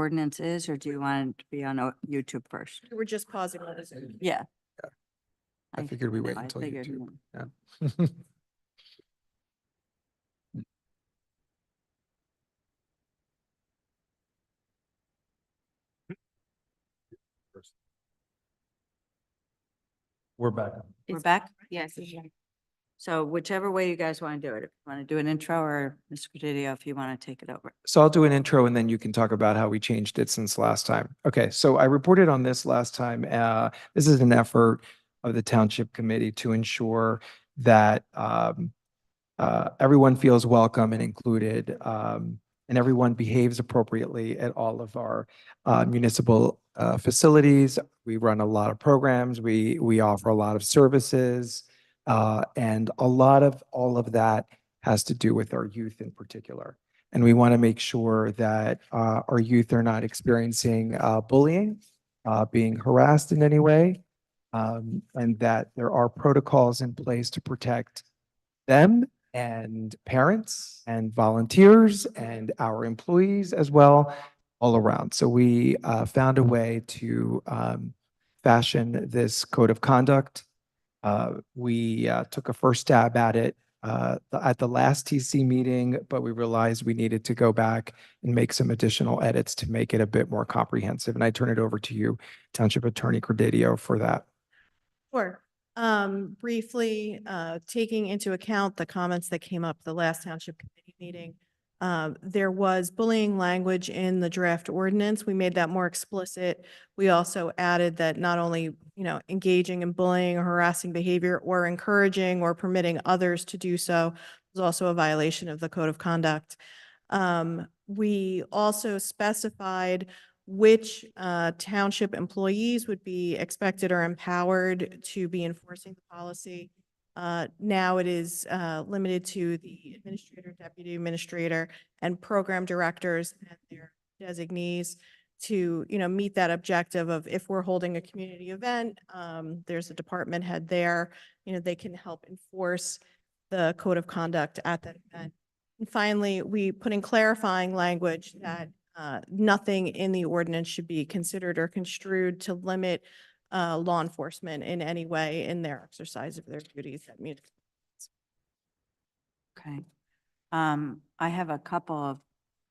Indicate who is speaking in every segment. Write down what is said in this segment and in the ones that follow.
Speaker 1: ordinance is, or do you want it to be on YouTube first?
Speaker 2: We're just pausing on this.
Speaker 1: Yeah.
Speaker 3: I figured we wait
Speaker 1: I
Speaker 3: until
Speaker 1: figured,
Speaker 3: YouTube.
Speaker 1: mm.
Speaker 3: Yeah.
Speaker 4: We're back.
Speaker 1: We're back?
Speaker 2: Yes.
Speaker 1: So whichever way you guys want to do it, if you want to do an intro, or Mr. Credidio, if you want to take it over.
Speaker 3: So I'll do an intro and then you can talk about how we changed it since last time. Okay, so I reported on this last time. This is an effort of the Township Committee to ensure that everyone feels welcome and included, and everyone behaves appropriately at all of our municipal facilities. We run a lot of programs. We offer a lot of services, and a lot of all of that has to do with our youth in particular. And we want to make sure that our youth are not experiencing bullying, being harassed in any way, and that there are protocols in place to protect them and parents and volunteers and our employees as well, all around. So we found a way to fashion this code of conduct. We took a first stab at it at the last TC meeting, but we realized we needed to go back and make some additional edits to make it a bit more comprehensive. And I turn it over to you, Township Attorney Credidio, for that.
Speaker 2: Sure. Briefly, taking into account the comments that came up the last Township Committee meeting, there was bullying language in the draft ordinance. We made that more explicit. We also added that not only, engaging in bullying or harassing behavior or encouraging or permitting others to do so was also a violation of the code of conduct. We also specified which township employees would be expected or empowered to be enforcing the policy. Now it is limited to the administrator, deputy administrator, and program directors and their designees to, meet that objective of, if we're holding a community event, there's a department head there, they can help enforce the code of conduct at that event. And finally, we put in clarifying language that nothing in the ordinance should be considered or construed to limit law enforcement in any way in their exercise of their duties at municipal.
Speaker 1: Okay. I have a couple of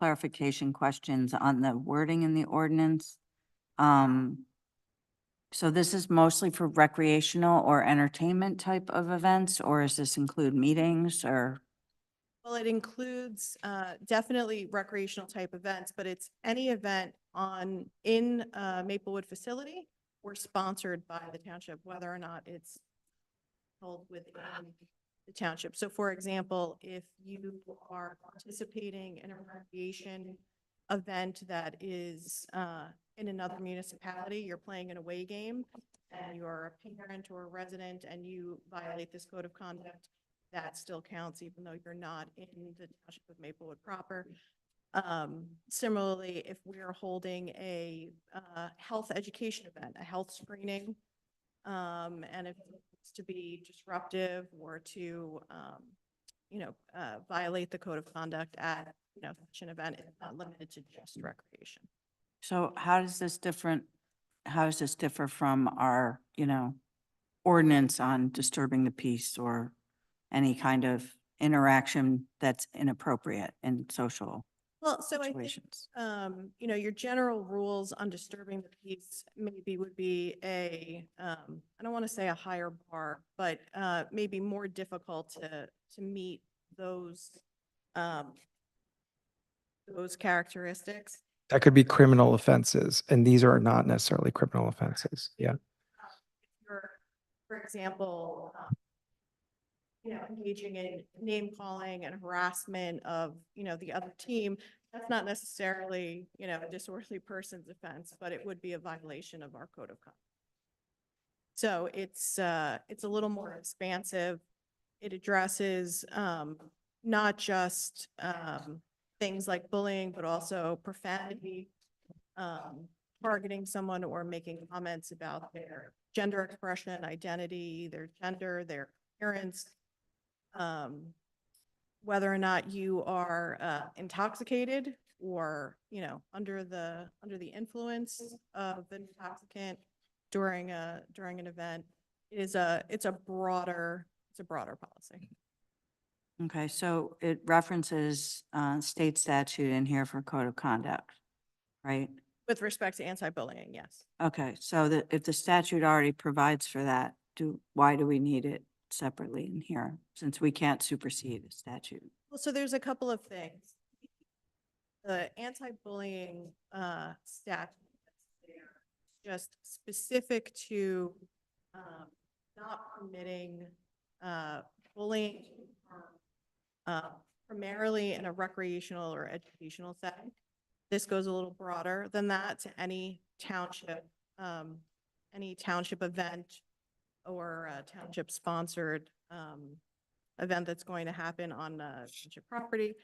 Speaker 1: clarification questions on the wording in the ordinance. So this is mostly for recreational or entertainment type of events, or does this include meetings or?
Speaker 2: Well, it includes definitely recreational type events, but it's any event in Maplewood facility or sponsored by the township, whether or not it's held within the township. So for example, if you are participating in a recreation event that is in another municipality, you're playing an away game and you're a parent or a resident and you violate this code of conduct, that still counts even though you're not in the township of Maplewood proper. Similarly, if we're holding a health education event, a health screening, and if it's to be disruptive or to, violate the code of conduct at, such an event, it's not limited to just recreation.
Speaker 1: So how does this differ from our, ordinance on disturbing the peace or any kind of interaction that's inappropriate in social
Speaker 2: Well, so I think,
Speaker 1: situations?
Speaker 2: your general rules on disturbing the peace maybe would be I don't want to say a higher bar, but maybe more difficult to meet those characteristics.
Speaker 3: That could be criminal offenses, and these are not necessarily criminal offenses. Yeah.
Speaker 2: If you're, for example, engaging in name calling and harassment of, the other team, that's not necessarily, a disorderly person's offense, but it would be a violation of our code of conduct. So it's a little more expansive. It addresses not just things like bullying, but also profanity, targeting someone or making comments about their gender expression, identity, their gender, their appearance, whether or not you are intoxicated or, under the influence of an intoxicant during an event. It's a broader policy.
Speaker 1: Okay, so it references state statute in here for code of conduct, right?
Speaker 2: With respect to anti-bullying, yes.
Speaker 1: Okay, so that if the statute already provides for that, why do we need it separately in here, since we can't supersede a statute?
Speaker 2: Well, so there's a couple of things. The anti-bullying statute that's there, just specific to not permitting bullying primarily in a recreational or educational setting. This goes a little broader than that to any township event or township-sponsored event that's going to happen on township property.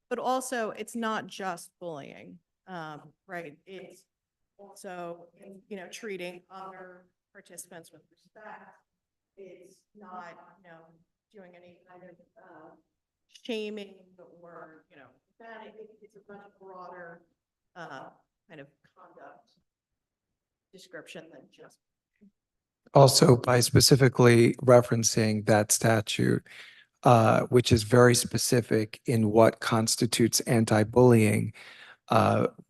Speaker 2: But also, it's not just bullying, right? It's also, treating other participants with respect. It's not, doing any kind of shaming or, that. It's a much broader kind of conduct description than just.
Speaker 3: Also, by specifically referencing that statute, which is very specific in what constitutes anti-bullying,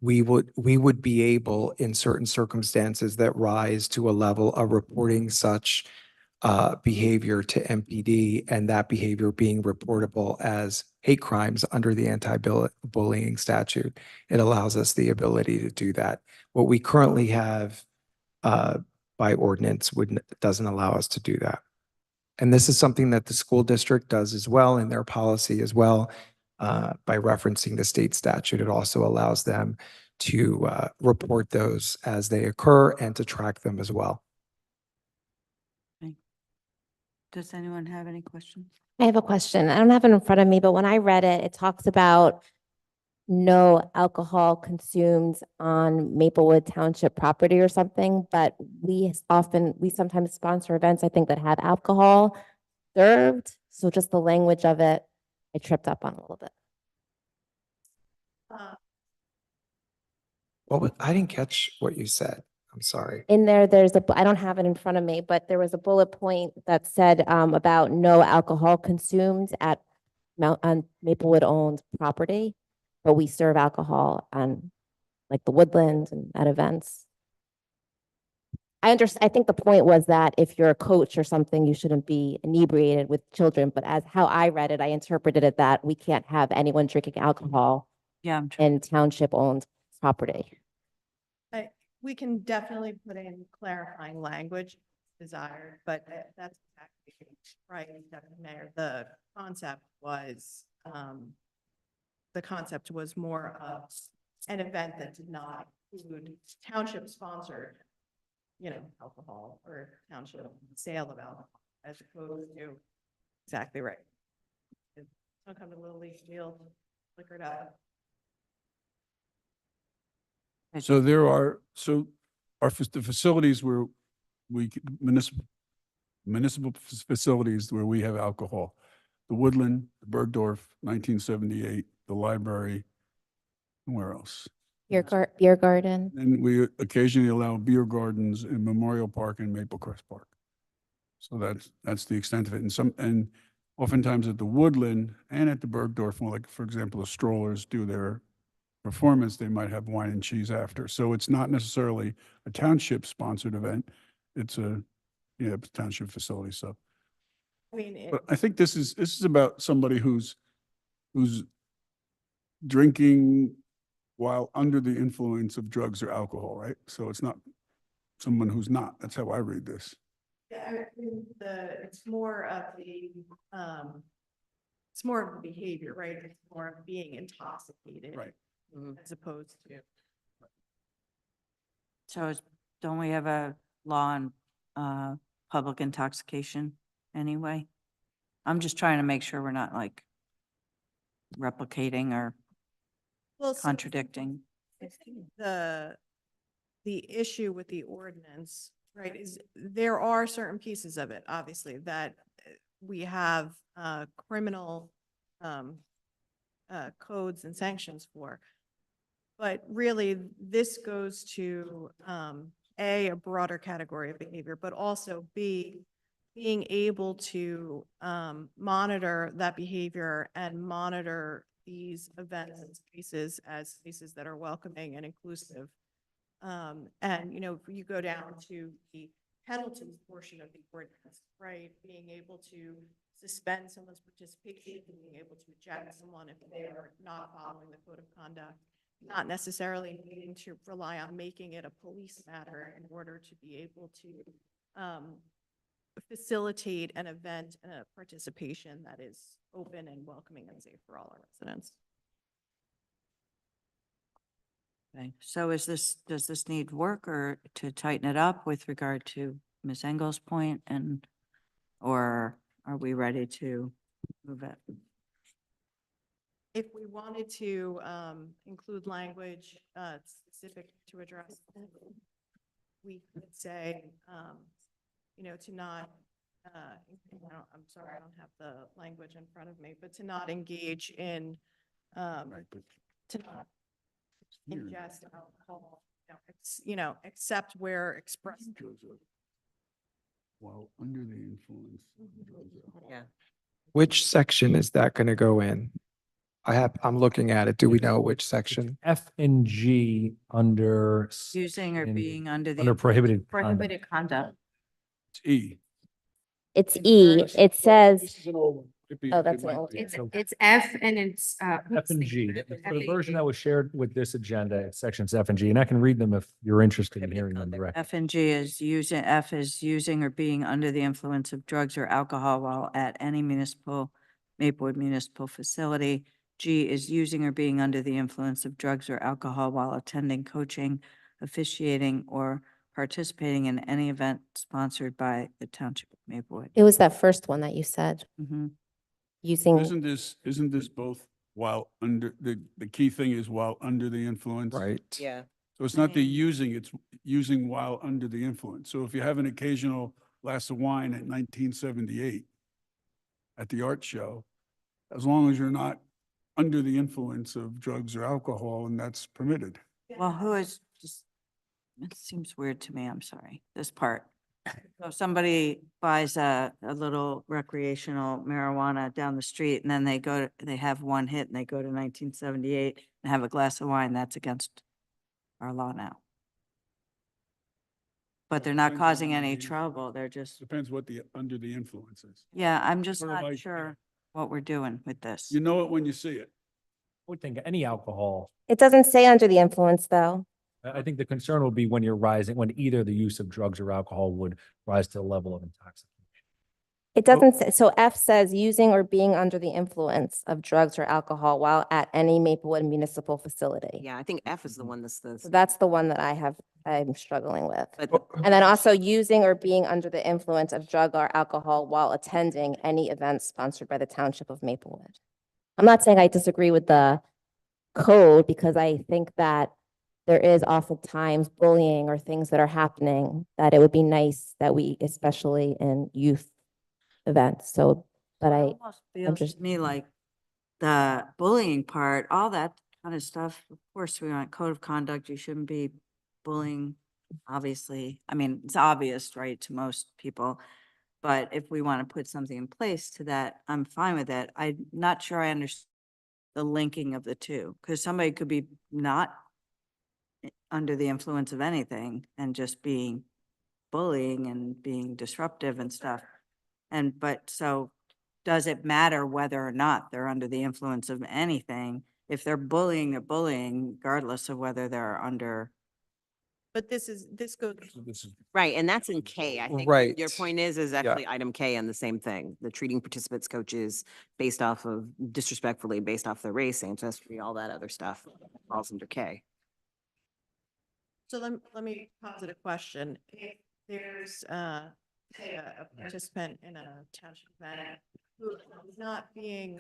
Speaker 3: we would be able, in certain circumstances that rise to a level of reporting such behavior to MPD, and that behavior being reportable as hate crimes under the anti-bullying statute. It allows us the ability to do that. What we currently have by ordinance doesn't allow us to do that. And this is something that the school district does as well in their policy as well. By referencing the state statute, it also allows them to report those as they occur and to track them as well.
Speaker 1: Does anyone have any questions?
Speaker 4: I have a question. I don't have it in front of me, but when I read it, it talks about no alcohol consumed on Maplewood Township property or something, but we sometimes sponsor events, I think, that have alcohol served. So just the language of it, I tripped up on a little bit.
Speaker 3: I didn't catch what you said. I'm sorry.
Speaker 4: In there, I don't have it in front of me, but there was a bullet point that said about no alcohol consumed on Maplewood-owned property, but we serve alcohol on like the Woodlands and at events. I think the point was that if you're a coach or something, you shouldn't be inebriated with children, but as how I read it, I interpreted it that we can't have anyone drinking alcohol in township-owned property.
Speaker 2: We can definitely put in clarifying language desired, but that's exactly right, Deputy Mayor. The concept was more of an event that did not include township-sponsored, alcohol or township sale of alcohol, as opposed to exactly right. Don't come to Little League Field, liquored up.
Speaker 5: So the facilities where municipal facilities where we have alcohol, the Woodland, the Bergdorf, 1978, the library, and where else?
Speaker 4: Beer garden.
Speaker 5: And we occasionally allow beer gardens in Memorial Park and Maplecrest Park. So that's the extent of it. And oftentimes at the Woodland and at the Bergdorf, like for example, the Strollers do their performance, they might have wine and cheese after. So it's not necessarily a township sponsored event. It's a township facility. So but I think this is about somebody who's drinking while under the influence of drugs or alcohol, right? So it's not someone who's not. That's how I read this.
Speaker 2: Yeah, it's more of the behavior, right? It's more of being intoxicated,
Speaker 5: Right.
Speaker 2: As opposed to.
Speaker 1: So don't we have a law on public intoxication anyway? I'm just trying to make sure we're not like replicating or contradicting.
Speaker 2: I think the issue with the ordinance, right, is there are certain pieces of it, obviously, that we have criminal codes and sanctions for. But really, this goes to, A, a broader category of behavior, but also B, being able to monitor that behavior and monitor these events and spaces as spaces that are welcoming and inclusive. And, you know, if you go down to the penalties portion of the ordinance, right, being able to suspend someone's participation, being able to eject someone if they are not following the code of conduct, not necessarily needing to rely on making it a police matter in order to be able to facilitate an event and a participation that is open and welcoming and safe for all our residents.
Speaker 1: Okay, so does this need work or to tighten it up with regard to Ms. Engel's point and, or are we ready to move it?
Speaker 2: If we wanted to include language specific to address, we could say, you know, to not, I'm sorry, I don't have the language in front of me, but to not engage in,
Speaker 5: Right, but
Speaker 2: to not
Speaker 5: here,
Speaker 2: ingest alcohol, you know, except where expressed.
Speaker 5: while under the influence. of drugs or alcohol.
Speaker 1: Yeah.
Speaker 3: Which section is that going to go in? I'm looking at it. Do we know which section?
Speaker 6: F and G under.
Speaker 1: Using or
Speaker 6: section-
Speaker 1: being under the.
Speaker 6: Under
Speaker 1: influence-
Speaker 6: prohibited conduct.
Speaker 1: Prohibited conduct.
Speaker 5: It's E.
Speaker 4: It's E. It says,
Speaker 5: This is an old one.
Speaker 4: Oh, that's an
Speaker 5: might
Speaker 4: old
Speaker 5: be.
Speaker 4: one.
Speaker 6: So
Speaker 7: It's F and it's,
Speaker 6: F and G. For the
Speaker 7: F-
Speaker 6: version that was shared with this agenda, it's sections F and G, and I can read them if you're interested in hearing them directly.
Speaker 1: F and G is using, F is using or being under the influence of drugs or alcohol while at any municipal, Maplewood municipal facility. G is using or being under the influence of drugs or alcohol while attending, coaching, officiating, or participating in any event sponsored by the Township of Maplewood.
Speaker 4: it was that first one that you said,
Speaker 1: Mhm.
Speaker 4: using,
Speaker 5: Isn't this both while under, the key thing is while under the influence?
Speaker 3: Right.
Speaker 1: Yeah.
Speaker 5: So it's not the using, it's using while under the influence. So if you have an occasional glass of wine at 1978 at the art show, as long as you're not under the influence of drugs or alcohol, and that's permitted.
Speaker 1: Well, who is just, it seems weird to me, I'm sorry, this part. So if somebody buys a little recreational marijuana down the street and then they have one hit and they go to 1978 and have a glass of wine, that's against our law now. But they're not
Speaker 5: Depends on
Speaker 1: causing
Speaker 5: under
Speaker 1: any
Speaker 5: the
Speaker 1: trouble, they're just,
Speaker 5: Depends what the, under the influence is.
Speaker 1: yeah, I'm just
Speaker 5: Sort of
Speaker 1: not
Speaker 5: like-
Speaker 1: sure what we're doing with this.
Speaker 5: You know it when you see it.
Speaker 6: I would think any alcohol,
Speaker 4: it doesn't say under the influence, though.
Speaker 6: I think the concern would be when you're rising, when either the use of drugs or alcohol would rise to the level of intoxication.
Speaker 4: It doesn't say, so F says using or being under the influence of drugs or alcohol while at any Maplewood municipal facility.
Speaker 7: Yeah, I think F is the one that's
Speaker 4: So
Speaker 7: the,
Speaker 4: that's the one that I'm struggling with.
Speaker 7: but
Speaker 4: And then also using or being under the influence of drug or alcohol while attending any event sponsored by the Township of Maplewood. I'm not saying I disagree with the code because I think that there is oftentimes bullying or things that are happening that it would be nice that we, especially in youth events. So, but
Speaker 1: It
Speaker 4: I,
Speaker 1: almost feels
Speaker 4: just-
Speaker 1: to me like the bullying part, all that kind of stuff, of course, we want code of conduct, you shouldn't be bullying, obviously. I mean, it's obvious, right, to most people. But if we want to put something in place to that, I'm fine with it. I'm not sure I understand the linking of the two, because somebody could be not under the influence of anything and just being bullying and being disruptive and stuff. And, but so does it matter whether or not they're under the influence of anything? If they're bullying regardless of whether they're under.
Speaker 2: But this goes,
Speaker 5: So this is,
Speaker 7: right, and that's in K. I think your
Speaker 3: Right.
Speaker 7: point is actually item K on the same thing. The treating participants, coaches based off of disrespectfully, based off their race, ancestry, all that other stuff falls under K.
Speaker 2: so let me posit a question. If there's say a participant in a township event who is not being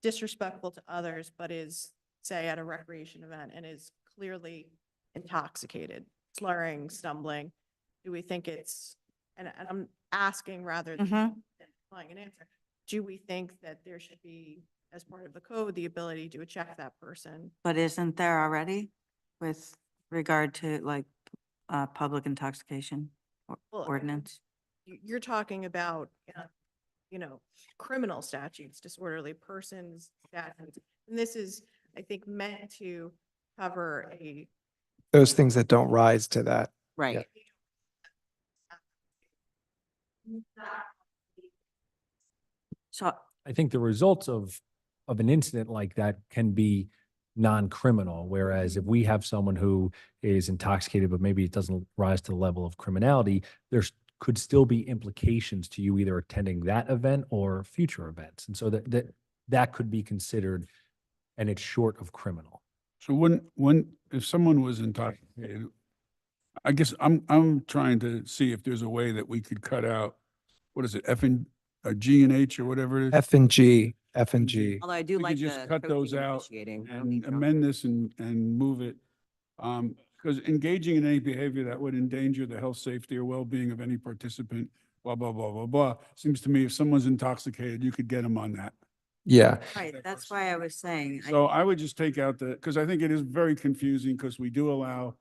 Speaker 2: disrespectful to others, but is, say, at a recreation event and is clearly intoxicated, slurring, stumbling, do we think it's, and I'm asking rather than
Speaker 1: Mhm.
Speaker 2: implying an answer, do we think that there should be as part of the code, the ability to check that person.
Speaker 1: But isn't there already with regard to like, public intoxication
Speaker 2: Well, I mean,
Speaker 1: ordinance?
Speaker 2: You're talking about, criminal statutes, disorderly persons statutes. And this is, I think, meant to cover a.
Speaker 3: Those things that don't rise to that.
Speaker 7: Right.
Speaker 1: So,
Speaker 6: I think the results of an incident like that can be non-criminal, whereas if we have someone who is intoxicated, but maybe it doesn't rise to the level of criminality, there's could still be implications to you either attending that event or future events. And so that could be considered, and it's short of criminal.
Speaker 5: So if someone was intoxicated, I guess I'm trying to see if there's a way that we could cut out, what is it, G and H or whatever it is?
Speaker 3: F and G.
Speaker 7: Although I do
Speaker 5: We
Speaker 7: like
Speaker 5: could just
Speaker 7: the
Speaker 5: cut those
Speaker 7: coaching and
Speaker 5: out
Speaker 7: officiating. I don't
Speaker 5: and
Speaker 7: think so.
Speaker 5: amend this and move it. Because engaging in any behavior that would endanger the health, safety, or well-being of any participant, blah, blah, blah, blah, blah. Seems to me if someone's intoxicated, you could get them on that.
Speaker 3: Yeah.
Speaker 1: right, that's why I was saying.
Speaker 5: So I would just take out because I think it is very confusing because we do allow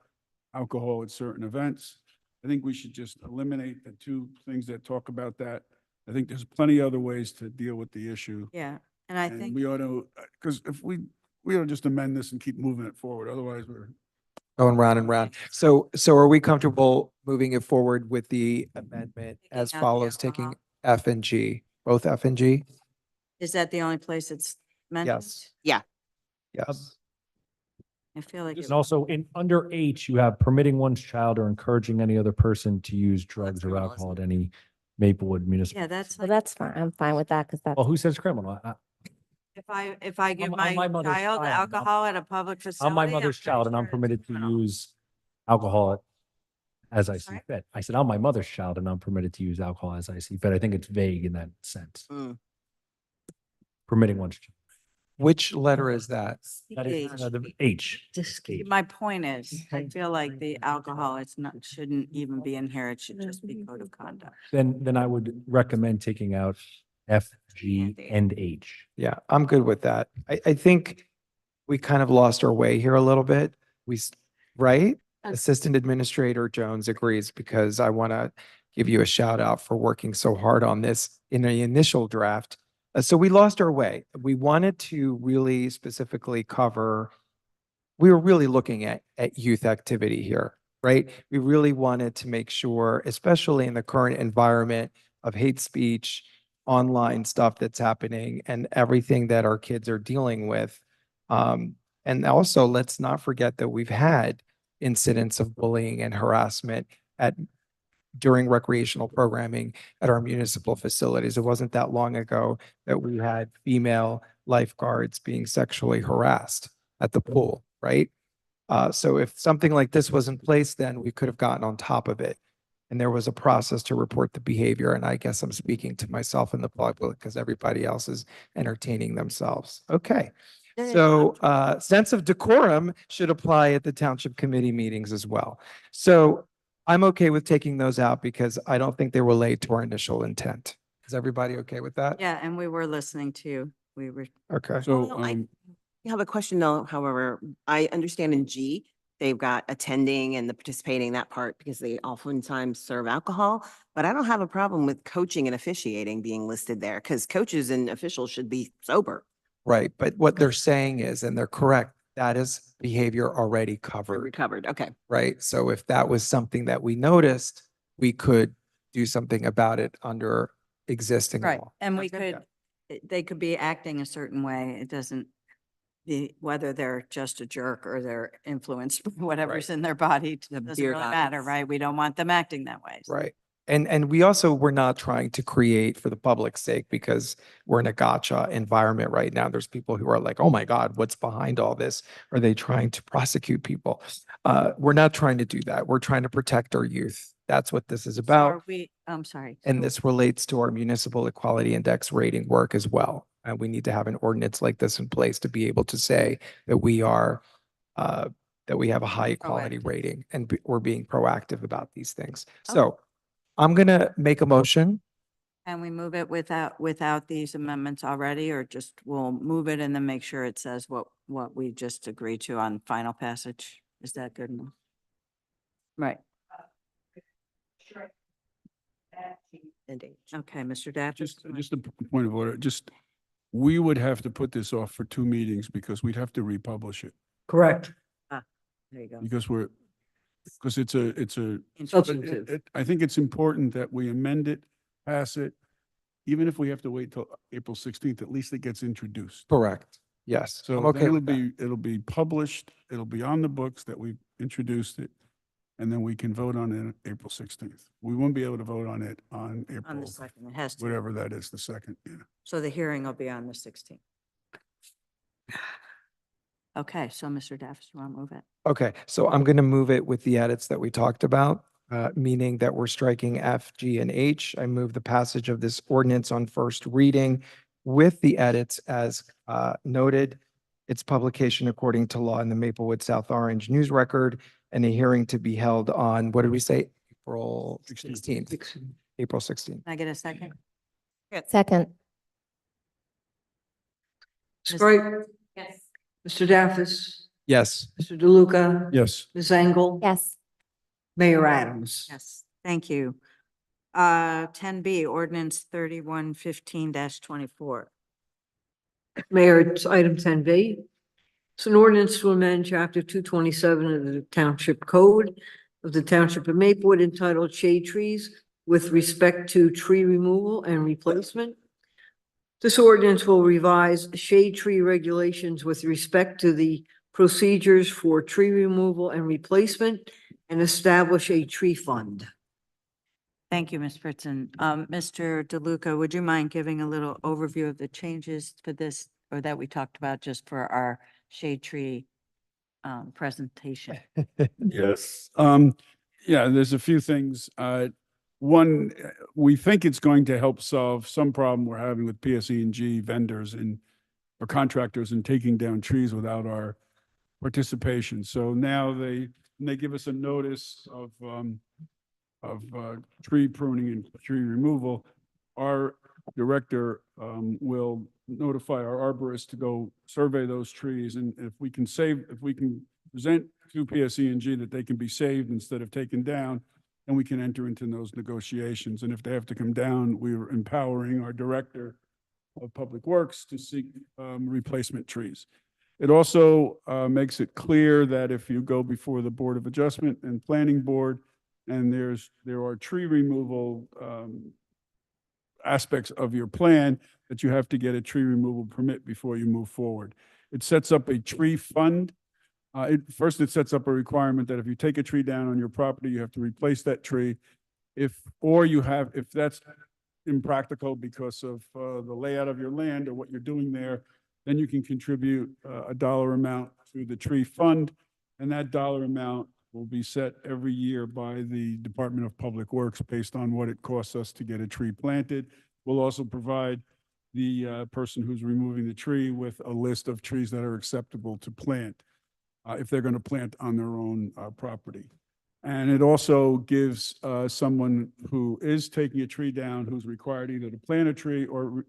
Speaker 5: alcohol at certain events. I think we should just eliminate the two things that talk about that. I think there's plenty other ways to deal with the issue.
Speaker 1: Yeah, and I
Speaker 5: And
Speaker 1: think,
Speaker 5: we ought to, because if we ought to just amend this and keep moving it forward. Otherwise, we're.
Speaker 3: Going round and round. So are we comfortable moving it forward with the amendment
Speaker 1: Taking
Speaker 3: as
Speaker 1: out the
Speaker 3: follows, taking
Speaker 1: alcohol.
Speaker 3: F and G, both F and G?
Speaker 1: is that the only place it's mentioned?
Speaker 3: Yes.
Speaker 7: Yeah.
Speaker 3: Yes.
Speaker 1: I feel like.
Speaker 6: And also under H, you have permitting one's child or encouraging any other person to use drugs or
Speaker 7: criminal,
Speaker 6: alcohol
Speaker 7: isn't
Speaker 6: at any Maplewood municipal.
Speaker 1: Yeah, that's
Speaker 4: Well,
Speaker 1: like,
Speaker 4: that's fine. I'm fine with that because that's.
Speaker 6: Well, who says criminal?
Speaker 1: if I give
Speaker 6: I'm
Speaker 1: my
Speaker 6: my mother's
Speaker 1: child
Speaker 6: child.
Speaker 1: alcohol at a public facility.
Speaker 6: I'm my
Speaker 1: I'm
Speaker 6: mother's
Speaker 1: pretty
Speaker 6: child and I'm
Speaker 1: sure it's
Speaker 6: permitted to
Speaker 1: criminal.
Speaker 6: use alcohol as I see
Speaker 1: Sorry?
Speaker 6: fit. I said, I'm my mother's child and I'm permitted to use alcohol as I see fit. I think it's vague in that sense.
Speaker 7: Mm.
Speaker 6: Permitting one's child.
Speaker 3: Which letter is that?
Speaker 6: That is
Speaker 1: H.
Speaker 6: the H. H.
Speaker 1: My point is, I feel like the alcohol, shouldn't even be in here. It should just be code of conduct.
Speaker 6: Then I would recommend taking out F, G, and H.
Speaker 3: Yeah, I'm good with that. I think we kind of lost our way here a little bit. Right? Assistant Administrator Jones agrees because I want to give you a shout out for working so hard on this in the initial draft. So we lost our way. We wanted to really specifically cover, we were really looking at youth activity here, right? We really wanted to make sure, especially in the current environment of hate speech, online stuff that's happening and everything that our kids are dealing with. And also, let's not forget that we've had incidents of bullying and harassment during recreational programming at our municipal facilities. It wasn't that long ago that we had female lifeguards being sexually harassed at the pool, right? So if something like this was in place, then we could have gotten on top of it. And there was a process to report the behavior. And I guess I'm speaking to myself in the public because everybody else is entertaining themselves. Okay. So sense of decorum should apply at the township committee meetings as well. So I'm okay with taking those out because I don't think they relate to our initial intent. Is everybody okay with that?
Speaker 1: Yeah, and we were listening to you. We were,
Speaker 3: Okay.
Speaker 5: So,
Speaker 7: Well, I have a question though, however, I understand in G, they've got attending and the participating, that part, because they oftentimes serve alcohol. But I don't have a problem with coaching and officiating being listed there because coaches and officials should be sober.
Speaker 3: Right. But what they're saying is, and they're correct, that is behavior already covered,
Speaker 7: Recovered, okay.
Speaker 3: right? So if that was something that we noticed, we could do something about it under existing
Speaker 1: right,
Speaker 3: law.
Speaker 1: and we
Speaker 3: Sounds good?
Speaker 1: could, they could be acting a certain way. It doesn't, whether they're just a jerk or they're influenced by whatever's in their body, it
Speaker 7: The
Speaker 1: doesn't
Speaker 7: beer
Speaker 1: really matter,
Speaker 7: goggles.
Speaker 1: right? We don't want them acting that way. So-
Speaker 3: Right. And we also were not trying to create for the public's sake because we're in a gotcha environment right now. There's people who are like, oh my God, what's behind all this? Are they trying to prosecute people? We're not trying to do that. We're trying to protect our youth. That's what this is
Speaker 1: So
Speaker 3: about.
Speaker 1: are we, I'm sorry.
Speaker 3: And
Speaker 1: so-
Speaker 3: this relates to our municipal equality index rating work as well. And we need to have an ordinance like this in place to be able to say that we are, that we have a high equality
Speaker 1: Proactive.
Speaker 3: rating and we're being proactive about these things. So I'm going to make a motion
Speaker 1: Can we move it without these amendments already, or just we'll move it and then make sure it says what we just agreed to on final passage? Is that good enough? Right.
Speaker 7: And H.
Speaker 1: Okay, Mr. Daffis.
Speaker 5: Just a point of order, we would have to put this off for 2 meetings because we'd have to republish it
Speaker 8: Correct.
Speaker 1: There you go.
Speaker 5: because it's a,
Speaker 8: Substantive.
Speaker 5: I think it's important that we amend it, pass it, even if we have to wait till April 16th, at least it gets introduced.
Speaker 3: Correct. Yes.
Speaker 5: So
Speaker 3: I'm
Speaker 5: then
Speaker 3: okay with that.
Speaker 5: it'll be published, it'll be on the books that we introduced it, and then we can vote on it April 16th. We won't be able to vote on it on
Speaker 1: On
Speaker 5: April,
Speaker 1: the second, it has to.
Speaker 5: whatever that is, the 2nd, yeah.
Speaker 1: So the hearing will be on the 16th. Okay, so Mr. Daffis, you want to move it?
Speaker 3: Okay, so I'm going to move it with the edits that we talked about, meaning that we're striking F, G, and H. I move the passage of this ordinance on first reading with the edits as noted. Its publication according to law in the Maplewood South Orange News Record, and a hearing to be held on, what did we say? April 16th. April 16th.
Speaker 1: Can I get a second?
Speaker 4: Second,
Speaker 8: Ms. Bright,
Speaker 1: Yes.
Speaker 8: Mr. Daffis,
Speaker 3: Yes.
Speaker 8: Mr. DeLuca,
Speaker 5: Yes.
Speaker 8: Ms. Engel,
Speaker 4: yes.
Speaker 8: Mayor Adams.
Speaker 1: Yes, thank you. 10B, ordinance 3115-24.
Speaker 8: Mayor, it's item 10B. It's an ordinance to amend chapter 227 of the Township Code of the Township of Maplewood entitled Shade Trees with respect to tree removal and replacement. This ordinance will revise shade tree regulations with respect to the procedures for tree removal and replacement and establish a tree fund.
Speaker 1: Thank you, Ms. Fritzen. Mr. DeLuca, would you mind giving a little overview of the changes for this, or that we talked about just for our shade tree presentation?
Speaker 5: Yes. Yeah, there's a few things. One, we think it's going to help solve some problem we're having with PSE&G vendors or contractors in taking down trees without our participation. So now they give us a notice of tree pruning and tree removal. Our director will notify our arborist to go survey those trees, and if we can present to PSE&G that they can be saved instead of taken down, then we can enter into those negotiations. And if they have to come down, we're empowering our director of Public Works to seek replacement trees. It also makes it clear that if you go before the Board of Adjustment and Planning Board, and there are tree removal aspects of your plan, that you have to get a tree removal permit before you move forward. It sets up a tree fund. First, it sets up a requirement that if you take a tree down on your property, you have to replace that tree. If that's impractical because of the layout of your land or what you're doing there, then you can contribute a dollar amount to the tree fund, and that dollar amount will be set every year by the Department of Public Works based on what it costs us to get a tree planted. We'll also provide the person who's removing the tree with a list of trees that are acceptable to plant if they're going to plant on their own property. And it also gives someone who is taking a tree down, who's required either to plant a tree or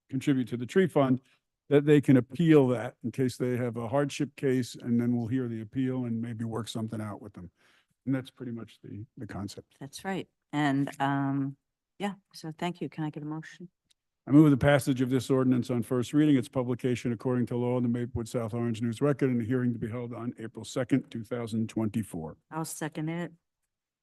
Speaker 5: contribute to the tree fund, that they can appeal that in case they have a hardship case, and then we'll hear the appeal and maybe work something out with them. And that's pretty much the concept.
Speaker 1: That's right. And yeah, so thank you. Can I get a motion?
Speaker 5: I move the passage of this ordinance on first reading, its publication according to law in the Maplewood South Orange News Record, and a hearing to be held on April 2nd, 2024.
Speaker 1: I'll second it.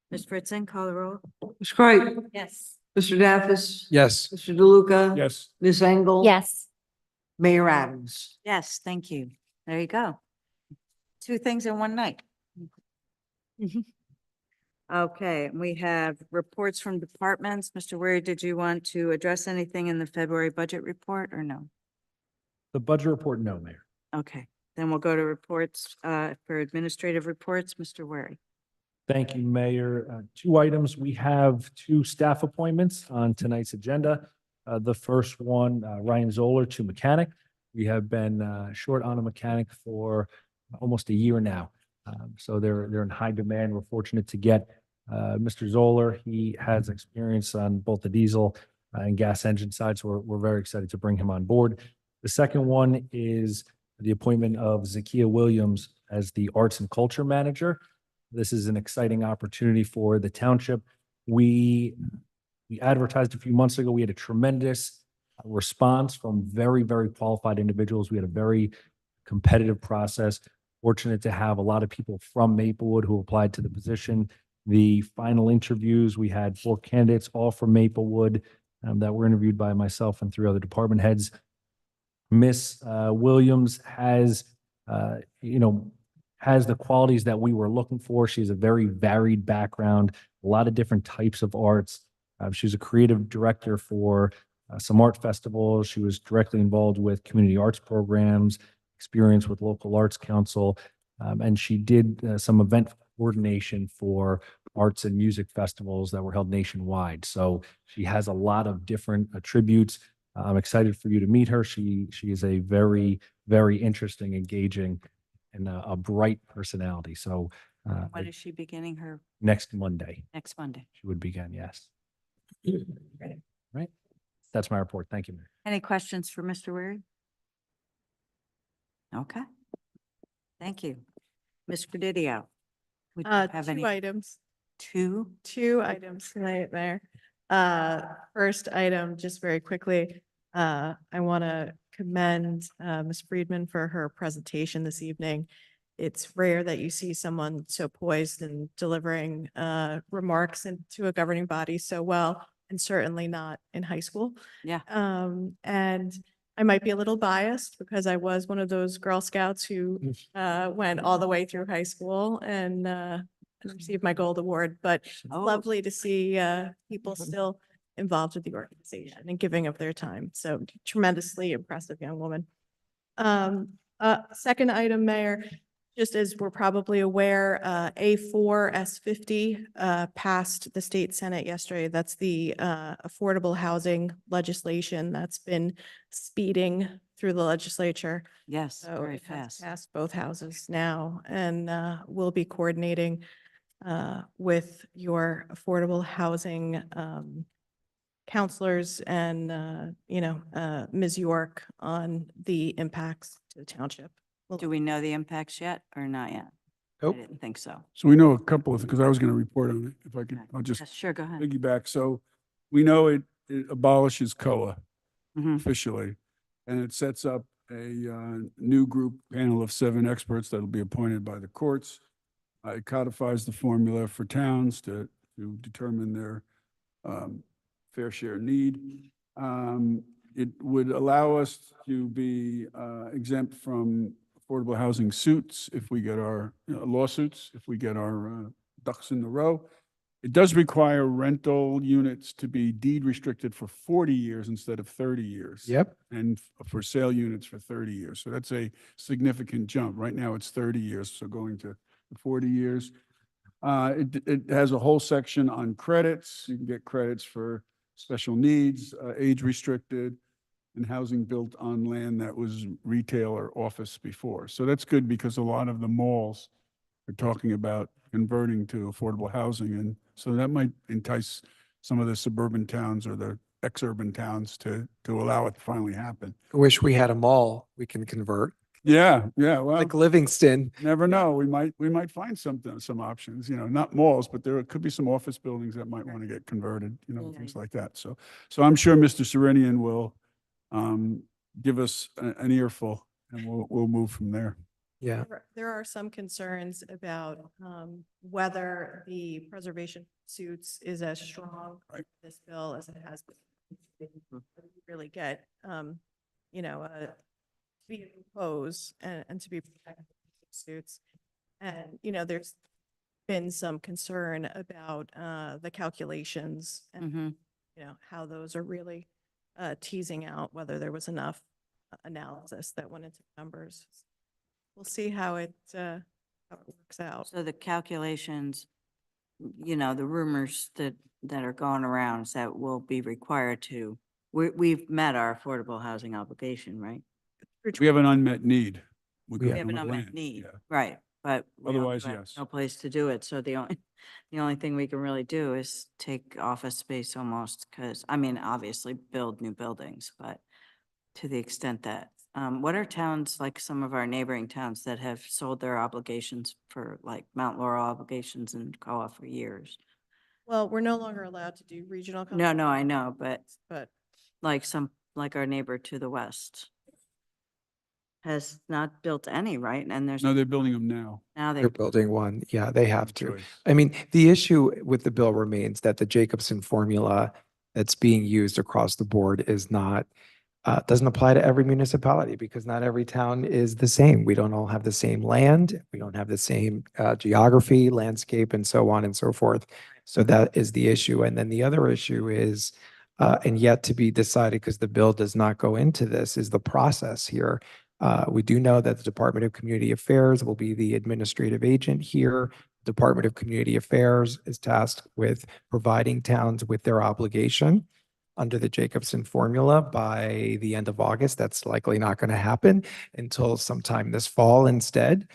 Speaker 1: Ms. Fritzen, call the roll.
Speaker 8: Ms. Bright,
Speaker 1: Yes.
Speaker 8: Mr. Daffis,
Speaker 3: Yes.
Speaker 8: Mr. DeLuca.
Speaker 5: Yes.
Speaker 8: Ms. Engel.
Speaker 4: Yes.
Speaker 8: Mayor Adams.
Speaker 1: Yes, thank you. There you go. 2 things in one night. Okay, we have reports from departments. Mr. Ware, did you want to address anything in the February budget report or no?
Speaker 6: The budget report, no, Mayor.
Speaker 1: Okay, then we'll go to reports for administrative reports. Mr. Ware.
Speaker 6: Thank you, Mayor. 2 items. We have 2 staff appointments on tonight's agenda. The first one, Ryan Zoller to mechanic. We have been short on a mechanic for almost a year now. So they're in high demand. We're fortunate to get Mr. Zoller, he has experience on both the diesel and gas engine side, so we're very excited to bring him on board. The second one is the appointment of Zakia Williams as the Arts and Culture Manager. This is an exciting opportunity for the township. We advertised a few months ago. We had a tremendous response from very, very qualified individuals. We had a very competitive process. Fortunate to have a lot of people from Maplewood who applied to the position. The final interviews, we had 4 candidates, all from Maplewood, that were interviewed by myself and 3 other department heads. Miss Williams has, has the qualities that we were looking for. She has a very varied background, a lot of different types of arts. She was a creative director for some art festivals. She was directly involved with community arts programs, experience with local arts council, and she did some event coordination for arts and music festivals that were held nationwide. So she has a lot of different attributes. I'm excited for you to meet her. She is a very, very interesting, engaging, and a bright personality. So
Speaker 1: When is she beginning her
Speaker 6: next Monday,
Speaker 1: next Monday?
Speaker 6: she would begin, yes. Right? That's my report. Thank you, Mayor.
Speaker 1: Any questions for Mr. Weary? Okay. Thank you. Ms. Credidio? Would you have
Speaker 2: 2
Speaker 1: any?
Speaker 2: items.
Speaker 1: 2?
Speaker 2: 2 items tonight there. First item, just very quickly, I want to commend Ms. Friedman for her presentation this evening. It's rare that you see someone so poised and delivering remarks into a governing body so well, and certainly not in high school.
Speaker 1: Yeah.
Speaker 2: And I might be a little biased because I was one of those Girl Scouts who went all the way through high school and received my gold award, but it's
Speaker 1: Oh.
Speaker 2: lovely to see people still involved with the organization and giving of their time. So tremendously impressive young woman. Second item, Mayor, just as we're probably aware, A4 S50 passed the state Senate yesterday. That's the affordable housing legislation that's been speeding through the legislature.
Speaker 1: Yes,
Speaker 2: So
Speaker 1: very
Speaker 2: it has
Speaker 1: fast.
Speaker 2: passed both houses now, and we'll be coordinating with your affordable housing counselors and, Ms. York on the impacts to the township.
Speaker 1: Do we know the impacts yet or not yet? I
Speaker 3: Nope.
Speaker 1: didn't think so.
Speaker 5: So we know a couple of, because I was going to report on it, if I could,
Speaker 1: Okay.
Speaker 5: I'll just
Speaker 1: Yes, sure, go ahead.
Speaker 5: piggyback. So we know it abolishes COA
Speaker 1: Mhm.
Speaker 5: officially, and it sets up a new group panel of 7 experts that'll be appointed by the courts. It codifies the formula for towns to determine their fair share need. It would allow us to be exempt from affordable housing suits if we get our lawsuits, if we get our ducks in the row. It does require rental units to be deed restricted for 40 years instead of 30 years.
Speaker 3: Yep.
Speaker 5: And for sale units for 30 years. So that's a significant jump. Right now it's 30 years, so going to 40 years. It has a whole section on credits. You can get credits for special needs, age restricted, and housing built on land that was retail or office before. So that's good because a lot of the malls are talking about converting to affordable housing. And so that might entice some of the suburban towns or the ex-urban towns to allow it to finally happen.
Speaker 3: I wish we had a mall we can convert,
Speaker 5: Yeah, well,
Speaker 3: like Livingston.
Speaker 5: never know. We might find some options, not malls, but there could be some office buildings that might want to get converted, things like that. So I'm sure Mr. Serenian will give us an earful and we'll move from there.
Speaker 3: Yeah.
Speaker 2: There are some concerns about whether the preservation suits is as strong
Speaker 5: Right.
Speaker 2: in this bill as it has been. Really get, to be imposed and to be protected from suits. And, there's been some concern about the calculations and,
Speaker 1: Mhm.
Speaker 2: how those are really teasing out whether there was enough analysis that went into the numbers. We'll see how it works out.
Speaker 1: So the calculations, the rumors that are going around is that we'll be required to, we've met our affordable housing obligation, right?
Speaker 5: We have an unmet need. with
Speaker 3: We
Speaker 1: We have an
Speaker 5: government
Speaker 1: unmet
Speaker 5: land,
Speaker 1: need,
Speaker 5: yeah.
Speaker 1: right? but we also
Speaker 5: Otherwise,
Speaker 1: have
Speaker 5: yes.
Speaker 1: no place to do it. So the only thing we can really do is take office space almost, because, I mean, obviously build new buildings, but to the extent that, what are towns, like some of our neighboring towns that have sold their obligations for, like Mount Laurel obligations and COA for years?
Speaker 2: Well, we're no longer allowed to do regional.
Speaker 1: No, I know, but
Speaker 2: But
Speaker 1: like like our neighbor to the west has not built any, right? And there's.
Speaker 5: No, they're building them now.
Speaker 1: Now
Speaker 3: They're
Speaker 1: they,
Speaker 3: building one. Yeah, they have
Speaker 5: No
Speaker 3: to.
Speaker 5: choice.
Speaker 3: I mean, the issue with the bill remains that the Jacobson formula that's being used across the board is not, doesn't apply to every municipality because not every town is the same. We don't all have the same land. We don't have the same geography, landscape, and so on and so forth. So that is the issue. And then the other issue is, and yet to be decided because the bill does not go into this, is the process here. We do know that the Department of Community Affairs will be the administrative agent here. Department of Community Affairs is tasked with providing towns with their obligation under the Jacobson formula by the end of August. That's likely not going to happen until sometime this fall instead.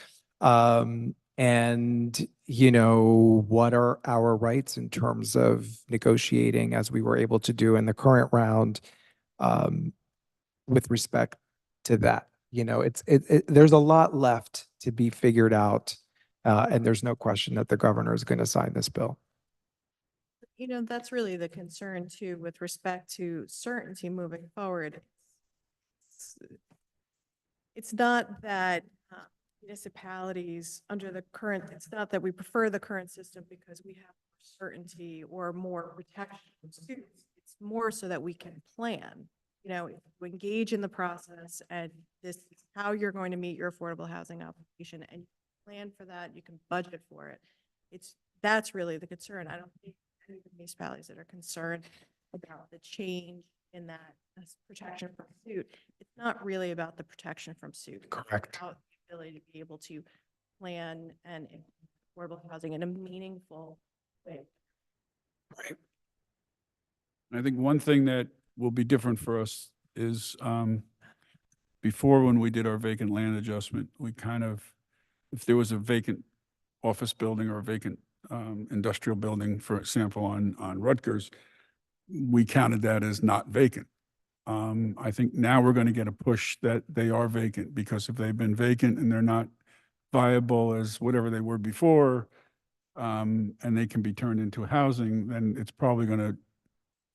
Speaker 3: And, you know, what are our rights in terms of negotiating as we were able to do in the current round with respect to that? You know, there's a lot left to be figured out. And there's no question that the governor is going to sign this bill.
Speaker 2: you know, that's really the concern too, with respect to certainty moving forward. It's not that municipalities under the current, it's not that we prefer the current system because we have more certainty or more protection from suits. It's more so that we can plan, you know, if you engage in the process and this is how you're going to meet your affordable housing obligation and you plan for that, you can budget for it. That's really the concern. I don't think any of the municipalities that are concerned about the change in that as protection from suit. It's not really about the protection from suit. It's
Speaker 3: Correct.
Speaker 2: about the ability to be able to plan and implement affordable housing in a meaningful way.
Speaker 3: Right.
Speaker 5: I think one thing that will be different for us is, before when we did our vacant land adjustment, we kind of, if there was a vacant office building or a vacant industrial building, for example, on Rutgers, we counted that as not vacant. I think now we're going to get a push that they are vacant, because if they've been vacant and they're not viable as whatever they were before, and they can be turned into housing, then it's probably going to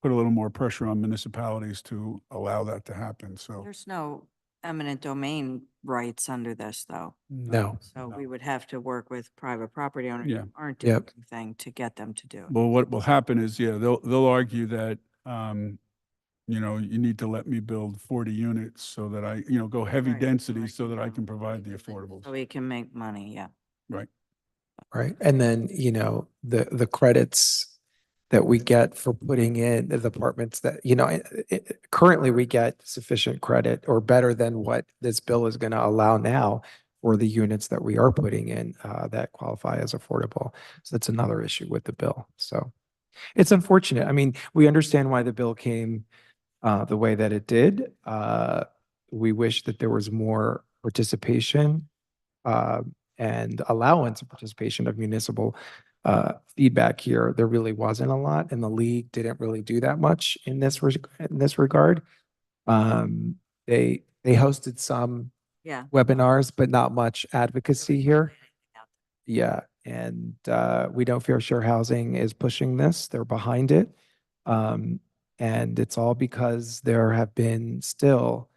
Speaker 5: put a little more pressure on municipalities to allow that to happen. So
Speaker 1: there's no eminent domain rights under this, though.
Speaker 3: No.
Speaker 1: So we would have to work with private property owners
Speaker 5: Yeah.
Speaker 1: who aren't doing
Speaker 3: Yep.
Speaker 1: anything to get them to do it.
Speaker 5: well, what will happen is, yeah, they'll argue that, you know, you need to let me build 40 units so that I, you know, go heavy
Speaker 1: Right,
Speaker 5: density
Speaker 1: right,
Speaker 5: so that I
Speaker 1: yeah.
Speaker 5: can provide the affordables.
Speaker 1: So we can make money, yeah.
Speaker 5: Right.
Speaker 3: Right. And then, you know, the credits that we get for putting in the apartments that, you know, currently we get sufficient credit or better than what this bill is going to allow now for the units that we are putting in that qualify as affordable. So that's another issue with the bill. So it's unfortunate. I mean, we understand why the bill came the way that it did. We wish that there was more participation and allowance of participation of municipal feedback here. There really wasn't a lot, and the league didn't really do that much in this regard. They hosted some
Speaker 1: Yeah.
Speaker 3: webinars, but not much advocacy here. Yeah, and We Don't Fair Share Housing is pushing this. They're behind it. And it's all because there have been still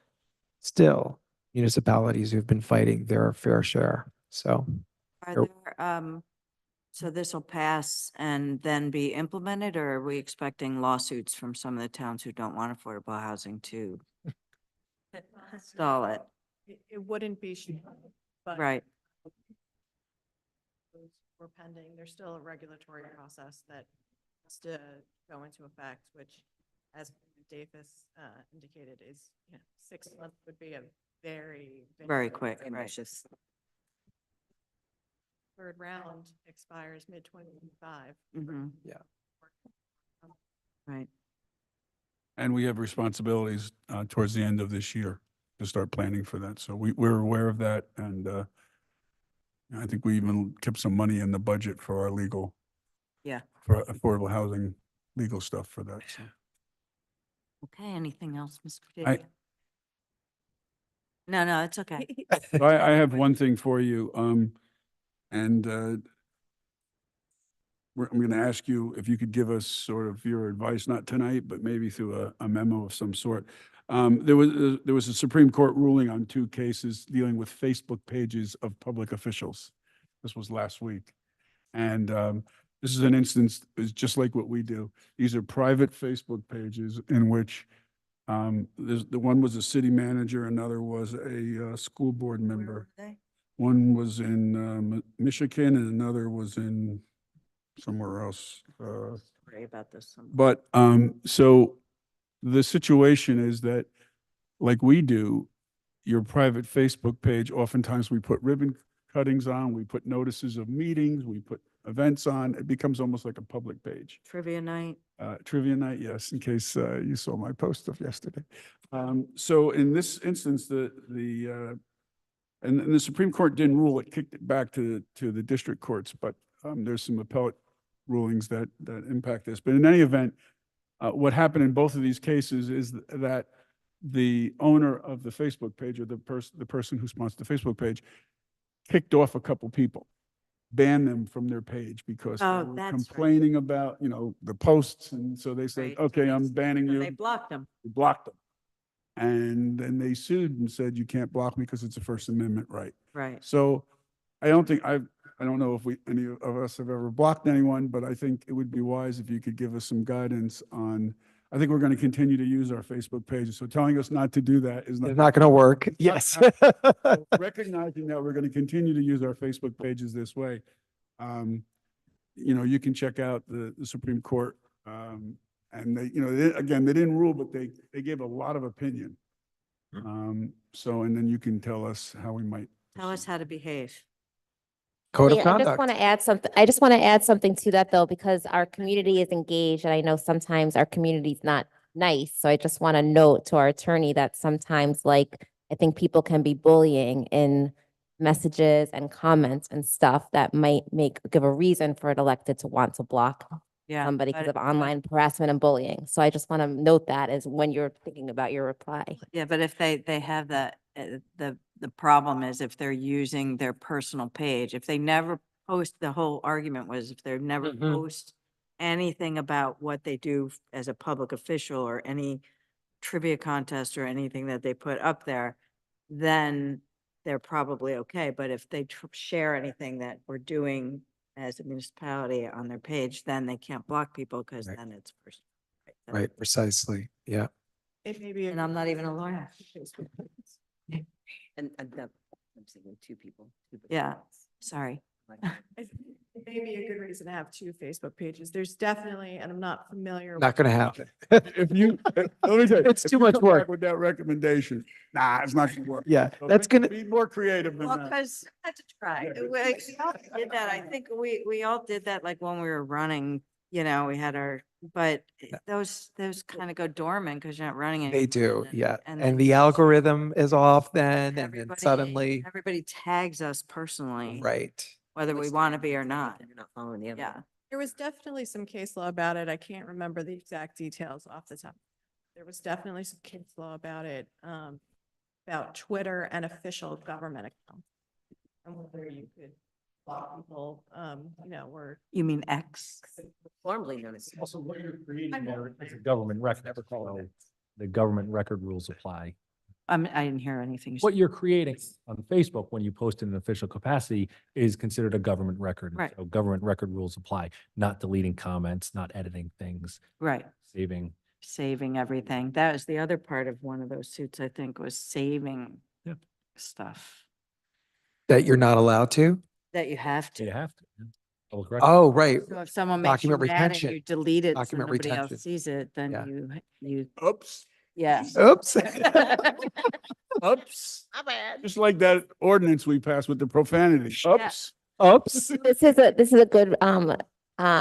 Speaker 3: municipalities who've been fighting their fair share. So
Speaker 1: Are
Speaker 3: Or-
Speaker 1: there, so this will pass and then be implemented, or are we expecting lawsuits from some of the towns who don't want affordable housing to stall it?
Speaker 2: It wouldn't be, but
Speaker 1: Right.
Speaker 2: those were pending. There's still a regulatory process that has to go into effect, which, as Davis indicated, is, you know, 6 months would be a
Speaker 1: Very quick, right.
Speaker 7: Ambitious.
Speaker 2: Third round expires mid-2025.
Speaker 1: Mhm.
Speaker 3: Yeah.
Speaker 1: Right.
Speaker 5: And we have responsibilities towards the end of this year to start planning for that. So we're aware of that, and I think we even kept some money in the budget for our legal.
Speaker 1: Yeah.
Speaker 5: For affordable housing, legal stuff for that. So.
Speaker 1: Okay, anything else, Ms.
Speaker 5: I-
Speaker 1: Cordelia? No, it's okay.
Speaker 5: So I have one thing for you, and I'm going to ask you if you could give us sort of your advice, not tonight, but maybe through a memo of some sort. There was a Supreme Court ruling on 2 cases dealing with Facebook pages of public officials. This was last week. And this is an instance, it's just like what we do. These are private Facebook pages in which the one was a city manager, another was a school board member. One was in Michigan and another was in somewhere else.
Speaker 1: Sorry about this.
Speaker 5: But so the situation is that, like we do, your private Facebook page, oftentimes we put ribbon cuttings on, we put notices of meetings, we put events on. It becomes almost like a public page.
Speaker 1: Trivia night.
Speaker 5: Trivia night, yes, in case you saw my post of yesterday. So in this instance, and the Supreme Court didn't rule it, kicked it back to the district courts, but there's some appellate rulings that impact this. But in any event, what happened in both of these cases is that the owner of the Facebook page, or the person who sponsors the Facebook page, kicked off a couple people, banned them from their page because they
Speaker 1: Oh,
Speaker 5: were
Speaker 1: that's right.
Speaker 5: complaining about, the posts. And so they said,
Speaker 1: Right.
Speaker 5: okay, I'm banning you.
Speaker 1: They blocked them.
Speaker 5: We blocked them. And then they sued and said, you can't block me because it's a First Amendment right.
Speaker 1: Right.
Speaker 5: So I don't know if any of us have ever blocked anyone, but I think it would be wise if you could give us some guidance on, I think we're going to continue to use our Facebook pages. So telling us not to do that is
Speaker 3: It's not going to work. Yes.
Speaker 5: recognizing that we're going to continue to use our Facebook pages this way. You can check out the Supreme Court, and they didn't rule, but they gave a lot of opinion. And then you can tell us how we might.
Speaker 1: Tell us how to behave.
Speaker 3: Code of
Speaker 4: Wait, I just want
Speaker 3: conduct.
Speaker 4: to add something. I just want to add something to that though, because our community is engaged and I know sometimes our community's not nice. So I just want to note to our attorney that sometimes I think people can be bullying in messages and comments and stuff that might give a reason for an elected to want to block
Speaker 1: Yeah.
Speaker 4: somebody
Speaker 1: but-
Speaker 4: because of online harassment and bullying. So I just want to note that as when you're thinking about your reply.
Speaker 1: Yeah, but if they have that, the problem is if they're using their personal page, if they never post, the whole argument was if they're never
Speaker 3: Mhm.
Speaker 1: post anything about what they do as a public official or any trivia contest or anything that they put up there, then they're probably okay. But if they share anything that we're doing as a municipality on their page, then they can't block people because
Speaker 3: Right.
Speaker 1: then it's personal.
Speaker 3: Right, precisely. Yeah.
Speaker 2: It may be.
Speaker 1: And I'm not even a lawyer.
Speaker 7: And I'm saying 2 people.
Speaker 1: Yeah. Sorry.
Speaker 2: It may be a good reason to have 2 Facebook pages. There's definitely, and I'm not familiar.
Speaker 3: Not going to happen.
Speaker 5: If you, let me tell you,
Speaker 3: It's
Speaker 5: if
Speaker 3: too
Speaker 5: you
Speaker 3: much
Speaker 5: come back
Speaker 3: work.
Speaker 5: with that recommendation, it's not going to work.
Speaker 3: Yeah,
Speaker 5: So
Speaker 3: that's
Speaker 5: think-
Speaker 3: going to,
Speaker 5: Be more creative than
Speaker 1: Well,
Speaker 5: that.
Speaker 1: because I had to try.
Speaker 5: Yeah.
Speaker 1: We all did that. I think we all did that, like when we were running, we had but those kind of go dormant because you're not running.
Speaker 3: they do.
Speaker 1: anything,
Speaker 3: Yeah.
Speaker 1: then
Speaker 3: And the algorithm is off then, and then
Speaker 1: everybody-
Speaker 3: suddenly,
Speaker 1: Everybody tags us personally,
Speaker 3: right.
Speaker 1: whether we want to be or not.
Speaker 7: You're not following the other.
Speaker 1: Yeah.
Speaker 2: There was definitely some case law about it. I can't remember the exact details off the top. There was definitely some case law about it, about Twitter and official government accounts. And whether you could block people, were.
Speaker 1: You mean X?
Speaker 7: Formerly known as.
Speaker 6: Also, what you're creating there is a government record. So the government record rules apply.
Speaker 1: I didn't hear anything. you
Speaker 6: What
Speaker 1: said.
Speaker 6: you're creating on Facebook when you post in an official capacity is considered a government record.
Speaker 1: Right.
Speaker 6: So government record rules apply, not deleting comments, not editing things,
Speaker 1: Right.
Speaker 6: saving.
Speaker 1: Everything. That was the other part of one of those suits, I think, was saving
Speaker 6: Yeah.
Speaker 1: stuff
Speaker 3: That you're not allowed to?
Speaker 1: that you have
Speaker 6: You
Speaker 1: to.
Speaker 6: have to. yeah. Public record.
Speaker 3: Oh, right.
Speaker 1: So if someone makes you
Speaker 3: Document
Speaker 1: mad and
Speaker 3: retention.
Speaker 1: you delete it so
Speaker 3: Document
Speaker 1: nobody else
Speaker 3: retention.
Speaker 1: sees it, then
Speaker 3: Yeah.
Speaker 1: you,
Speaker 5: Oops,
Speaker 1: yeah.
Speaker 3: Oops.
Speaker 5: oops.
Speaker 7: My bad.
Speaker 5: Just like that ordinance we passed with the profanity. Oops.
Speaker 3: Oops.
Speaker 4: This is a good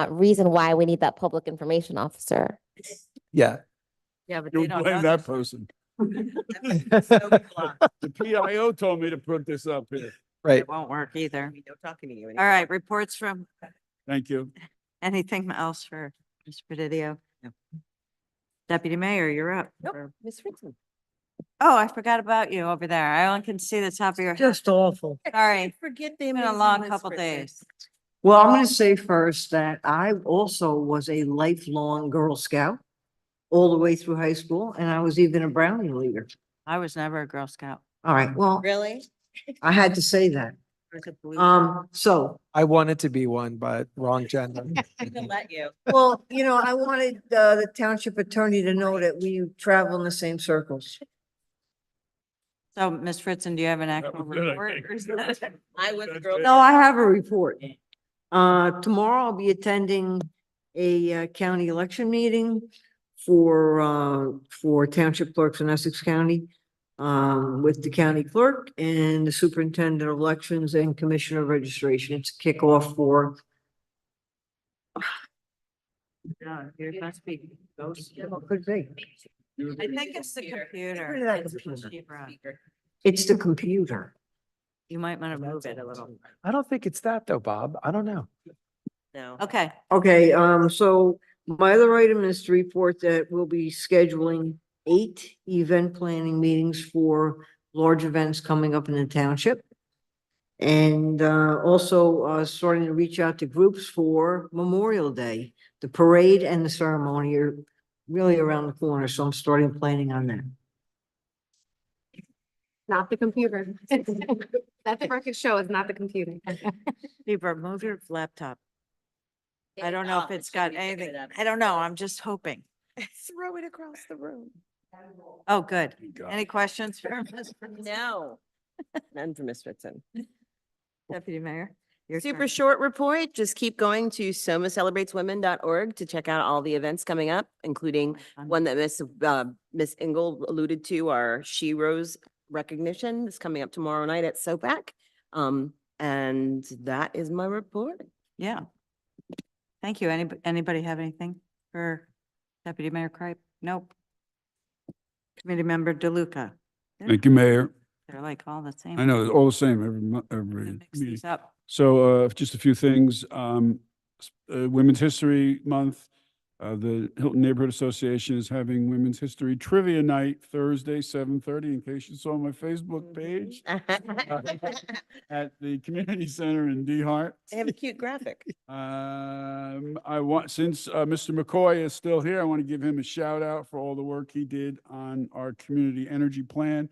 Speaker 4: reason why we need that public information officer.
Speaker 3: Yeah.
Speaker 1: Yeah, but
Speaker 5: You
Speaker 1: they don't
Speaker 5: blame
Speaker 1: know
Speaker 5: that
Speaker 1: this.
Speaker 5: person.
Speaker 1: So blocked.
Speaker 5: The PIO told me to put this up here.
Speaker 3: Right.
Speaker 1: It won't work either.
Speaker 7: No talking to you
Speaker 1: All
Speaker 7: anymore.
Speaker 1: right, reports from,
Speaker 5: Thank you.
Speaker 1: anything else for Mr. Presidio?
Speaker 7: No.
Speaker 1: Deputy Mayor, you're up.
Speaker 7: Nope,
Speaker 1: Or-
Speaker 7: Ms. Fritzen.
Speaker 1: Oh, I forgot about you over there. I only can see the top of your head.
Speaker 8: Just awful.
Speaker 1: Sorry.
Speaker 7: Forget the
Speaker 1: It's been a
Speaker 7: amazing
Speaker 1: long
Speaker 7: Ms.
Speaker 1: couple
Speaker 7: Fritzen.
Speaker 1: days.
Speaker 8: Well, I'm going to say first that I also was a lifelong Girl Scout all the way through high school, and I was even a Brownie leader.
Speaker 1: I was never a Girl Scout.
Speaker 8: All right, well,
Speaker 7: Really?
Speaker 8: I had to say that.
Speaker 1: I was a Blue
Speaker 8: So,
Speaker 3: I wanted to be one, but wrong gender.
Speaker 7: I can let you.
Speaker 8: well, I wanted the township attorney to know that we travel in the same circles.
Speaker 1: So, Ms. Fritzen, do you have an actual
Speaker 5: was good, I
Speaker 1: report?
Speaker 5: think.
Speaker 1: or is that-
Speaker 7: I was a girl.
Speaker 8: No, I have a report. Tomorrow I'll be attending a county election meeting for township clerks in Essex County, with the county clerk and the superintendent of elections and commissioner of registration. It's a kickoff for,
Speaker 1: No, yours must be ghost.
Speaker 8: could be.
Speaker 1: I think it's the computer.
Speaker 8: Where did I
Speaker 1: It's
Speaker 8: put it?
Speaker 1: cheaper on-
Speaker 8: It's the computer.
Speaker 1: You might want to move it a little.
Speaker 3: I don't think it's that though, Bob. I don't know.
Speaker 7: No.
Speaker 1: Okay,
Speaker 8: Okay, so my other item is to report that we'll be scheduling 8 event planning meetings for large events coming up in the township. And also starting to reach out to groups for Memorial Day. The parade and the ceremony are really around the corner, so I'm starting planning on that.
Speaker 9: Not the computer. That the record show is not the computer.
Speaker 1: Deborah, move your laptop. I don't know if it's got anything. I don't know. I'm just hoping.
Speaker 7: Throw it across the room.
Speaker 1: Oh, good.
Speaker 5: You got
Speaker 1: Any
Speaker 5: it.
Speaker 1: questions for Ms. Fritzen?
Speaker 7: No. None for Ms. Fritzen.
Speaker 1: Deputy Mayor? Your
Speaker 7: Super
Speaker 1: turn.
Speaker 7: short report. Just keep going to somacelebrateswomen.org to check out all the events coming up, including one that Miss Engel alluded to, our She Rose recognition is coming up tomorrow night at SOPAC. And that is my report.
Speaker 1: Yeah. Thank you. Anybody have anything for Deputy Mayor Kripe? Nope. Committee Member DeLuca?
Speaker 5: Thank you, Mayor.
Speaker 1: They're like all the same.
Speaker 5: I know, it's all the same every
Speaker 1: I'm gonna mix
Speaker 5: meeting.
Speaker 1: these up.
Speaker 5: So just a few things. Women's History Month. The Hilton Neighborhood Association is having Women's History Trivia Night Thursday, 7:30, in case you saw my Facebook page, at the Community Center in D Hart.
Speaker 7: They have a cute graphic.
Speaker 5: Since Mr. McCoy is still here, I want to give him a shout out for all the work he did on our community energy plan.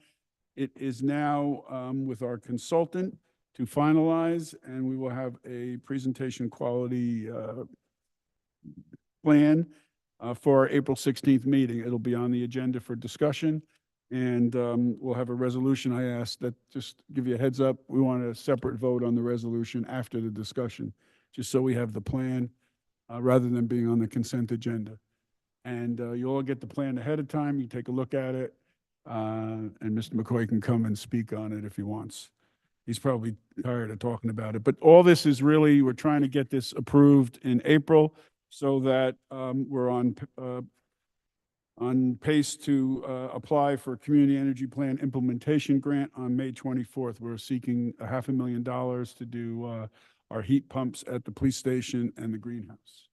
Speaker 5: It is now with our consultant to finalize, and we will have a presentation quality plan for our April 16th meeting. It'll be on the agenda for discussion, and we'll have a resolution. I asked that, just give you a heads up, we want a separate vote on the resolution after the discussion, just so we have the plan rather than being on the consent agenda. And you all get the plan ahead of time. You take a look at it, and Mr. McCoy can come and speak on it if he wants. He's probably tired of talking about it. But all this is really, we're trying to get this approved in April so that we're on pace to apply for a Community Energy Plan Implementation Grant on May 24th. We're seeking $500,000 to do our heat pumps at the police station and the greenhouse.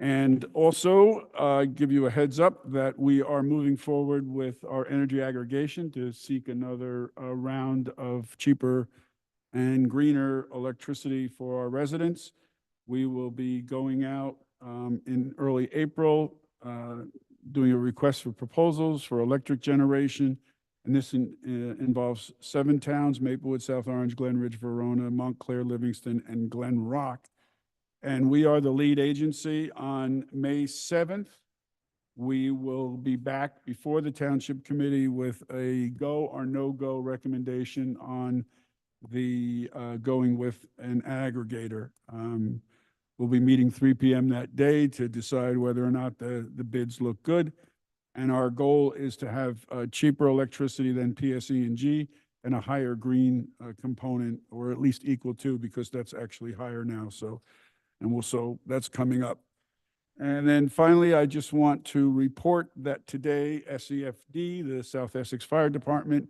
Speaker 5: And also give you a heads up that we are moving forward with our energy aggregation to seek another round of cheaper and greener electricity for our residents. We will be going out in early April, doing a request for proposals for electric generation. And this involves 7 towns: Maplewood, South Orange, Glen Ridge, Verona, Montclair, Livingston, and Glen Rock. And we are the lead agency. On May 7th, we will be back before the Township Committee with a go or no-go recommendation on the going with an aggregator. We'll be meeting 3 p.m. that day to decide whether or not the bids look good. And our goal is to have cheaper electricity than PSE&G and a higher green component, or at least equal to, because that's actually higher now. So that's coming up. And then finally, I just want to report that today, SEFD, the South Essex Fire Department,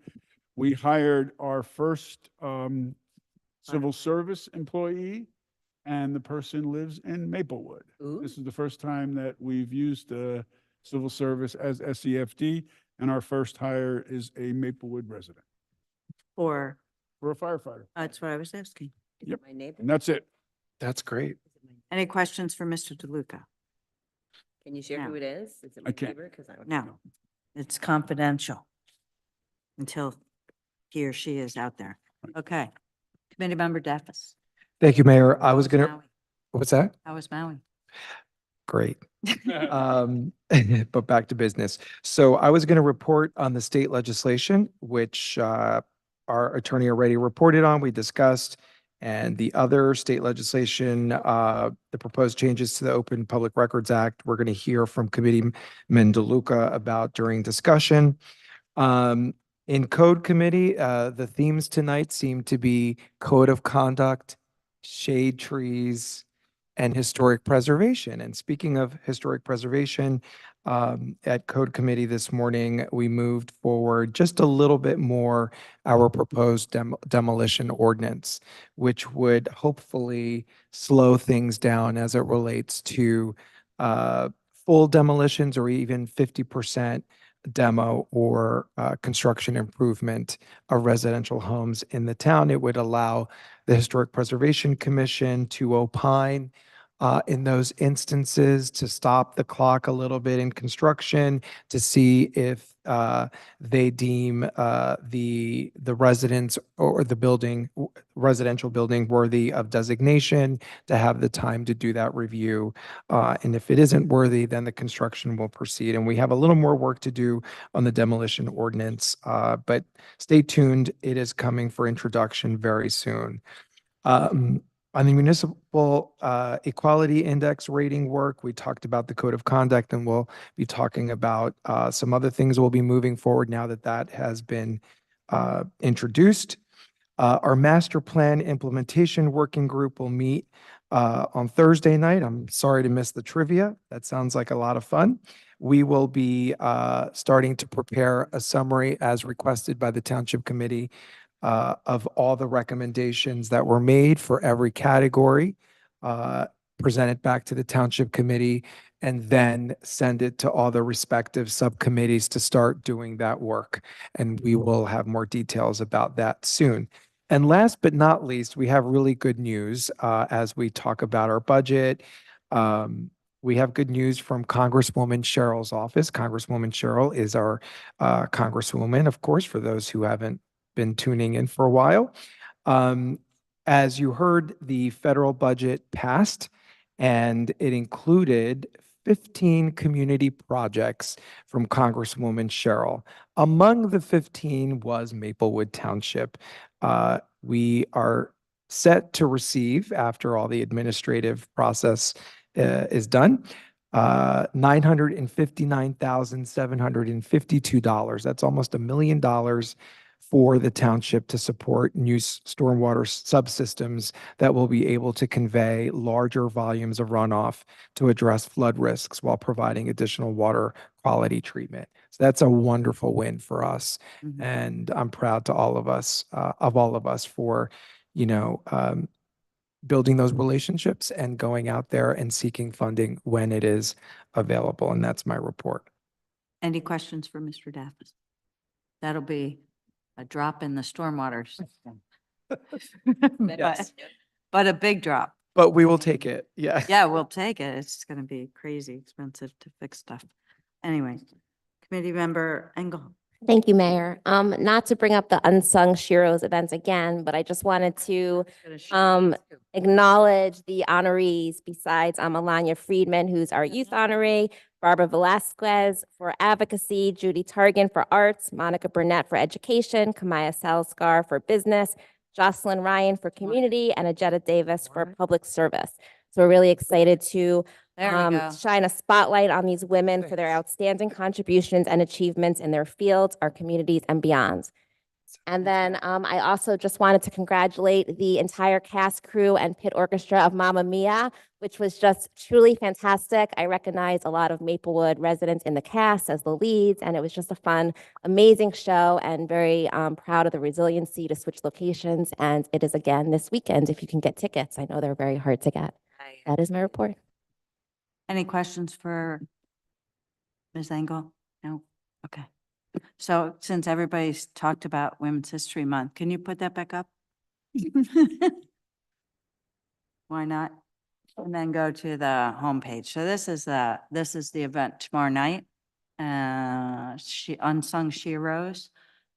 Speaker 5: We hired our first civil service employee, and the person lives in Maplewood. This is the first time that we've used civil service as SEFD, and our first hire is a Maplewood resident
Speaker 1: Or,
Speaker 5: for a firefighter.
Speaker 1: that's what I was asking.
Speaker 5: Yep.
Speaker 7: My neighbor.
Speaker 5: And that's it.
Speaker 3: That's great.
Speaker 1: Any questions for Mr. DeLuca?
Speaker 7: Can you share
Speaker 1: No.
Speaker 7: who it is? Is it
Speaker 5: I
Speaker 7: my
Speaker 5: can't.
Speaker 7: neighbor? Because I would.
Speaker 1: No, it's confidential until he or she is out there. Okay. Committee Member Daffis.
Speaker 3: Thank you, Mayor. I
Speaker 1: How
Speaker 3: was gonna,
Speaker 1: Maui?
Speaker 3: what's that?
Speaker 1: How was Maui?
Speaker 3: Great. But back to business. So I was going to report on the state legislation, which our attorney already reported on, we discussed, and the other state legislation, the proposed changes to the Open Public Records Act, we're going to hear from Committeeman DeLuca about during discussion. In Code Committee, the themes tonight seem to be code of conduct, shade trees, and historic preservation. And speaking of historic preservation, at Code Committee this morning, we moved forward just a little bit more our proposed demolition ordinance, which would hopefully slow things down as it relates to full demolitions or even 50% demo or construction improvement of residential homes in the town. It would allow the Historic Preservation Commission to opine in those instances, to stop the clock a little bit in construction, to see if they deem the residence or the building, residential building worthy of designation, to have the time to do that review. And if it isn't worthy, then the construction will proceed. And we have a little more work to do on the demolition ordinance, but stay tuned. It is coming for introduction very soon. On the municipal equality index rating work, we talked about the code of conduct, and we'll be talking about some other things we'll be moving forward now that that has been introduced. Our master plan implementation working group will meet on Thursday night. I'm sorry to miss the trivia. That sounds like a lot of fun. We will be starting to prepare a summary as requested by the Township Committee of all the recommendations that were made for every category, present it back to the Township Committee, and then send it to all the respective subcommittees to start doing that work. And we will have more details about that soon. And last but not least, we have really good news as we talk about our budget. We have good news from Congresswoman Cheryl's office. Congresswoman Cheryl is our Congresswoman, of course, for those who haven't been tuning in for a while. As you heard, the federal budget passed, and it included 15 community projects from Congresswoman Cheryl. Among the 15 was Maplewood Township. We are set to receive, after all the administrative process is done, $959,752. That's almost $1 million for the township to support new stormwater subsystems that will be able to convey larger volumes of runoff to address flood risks while providing additional water quality treatment. So that's a wonderful win for us.
Speaker 1: Mhm.
Speaker 3: And I'm proud to all of us for, building those relationships and going out there and seeking funding when it is available. And that's my report.
Speaker 1: Any questions for Mr. Daffis? That'll be a drop in the stormwater system.
Speaker 3: Yes.
Speaker 1: But a big drop.
Speaker 3: But we will take it. Yeah.
Speaker 1: Yeah, we'll take it. It's going to be crazy expensive to fix stuff. Anyway, Committee Member Engel.
Speaker 4: Thank you, Mayor. Not to bring up the unsung Sheroes events again, but I just wanted to acknowledge the honorees besides Alanya Friedman, who's our youth honoree, Barbara Velasquez for advocacy, Judy Targan for arts, Monica Burnett for education, Kamaya Salskar for business, Jocelyn Ryan for community, and Ajetta Davis for public service. So we're really excited to
Speaker 1: There we go.
Speaker 4: shine a spotlight on these women for their outstanding contributions and achievements in their fields, our communities, and beyond. And then I also just wanted to congratulate the entire cast, crew, and pit orchestra of Mamma Mia, which was just truly fantastic. I recognize a lot of Maplewood residents in the cast as the leads, and it was just a fun, amazing show, and very proud of the resiliency to switch locations. And it is again this weekend if you can get tickets. I know they're very hard to get. That is my report.
Speaker 1: Any questions for Ms. Engel? No? Okay. So since everybody's talked about Women's History Month, can you put that back up? Why not? And then go to the homepage. So this is the event tomorrow night. Unsung Heroes.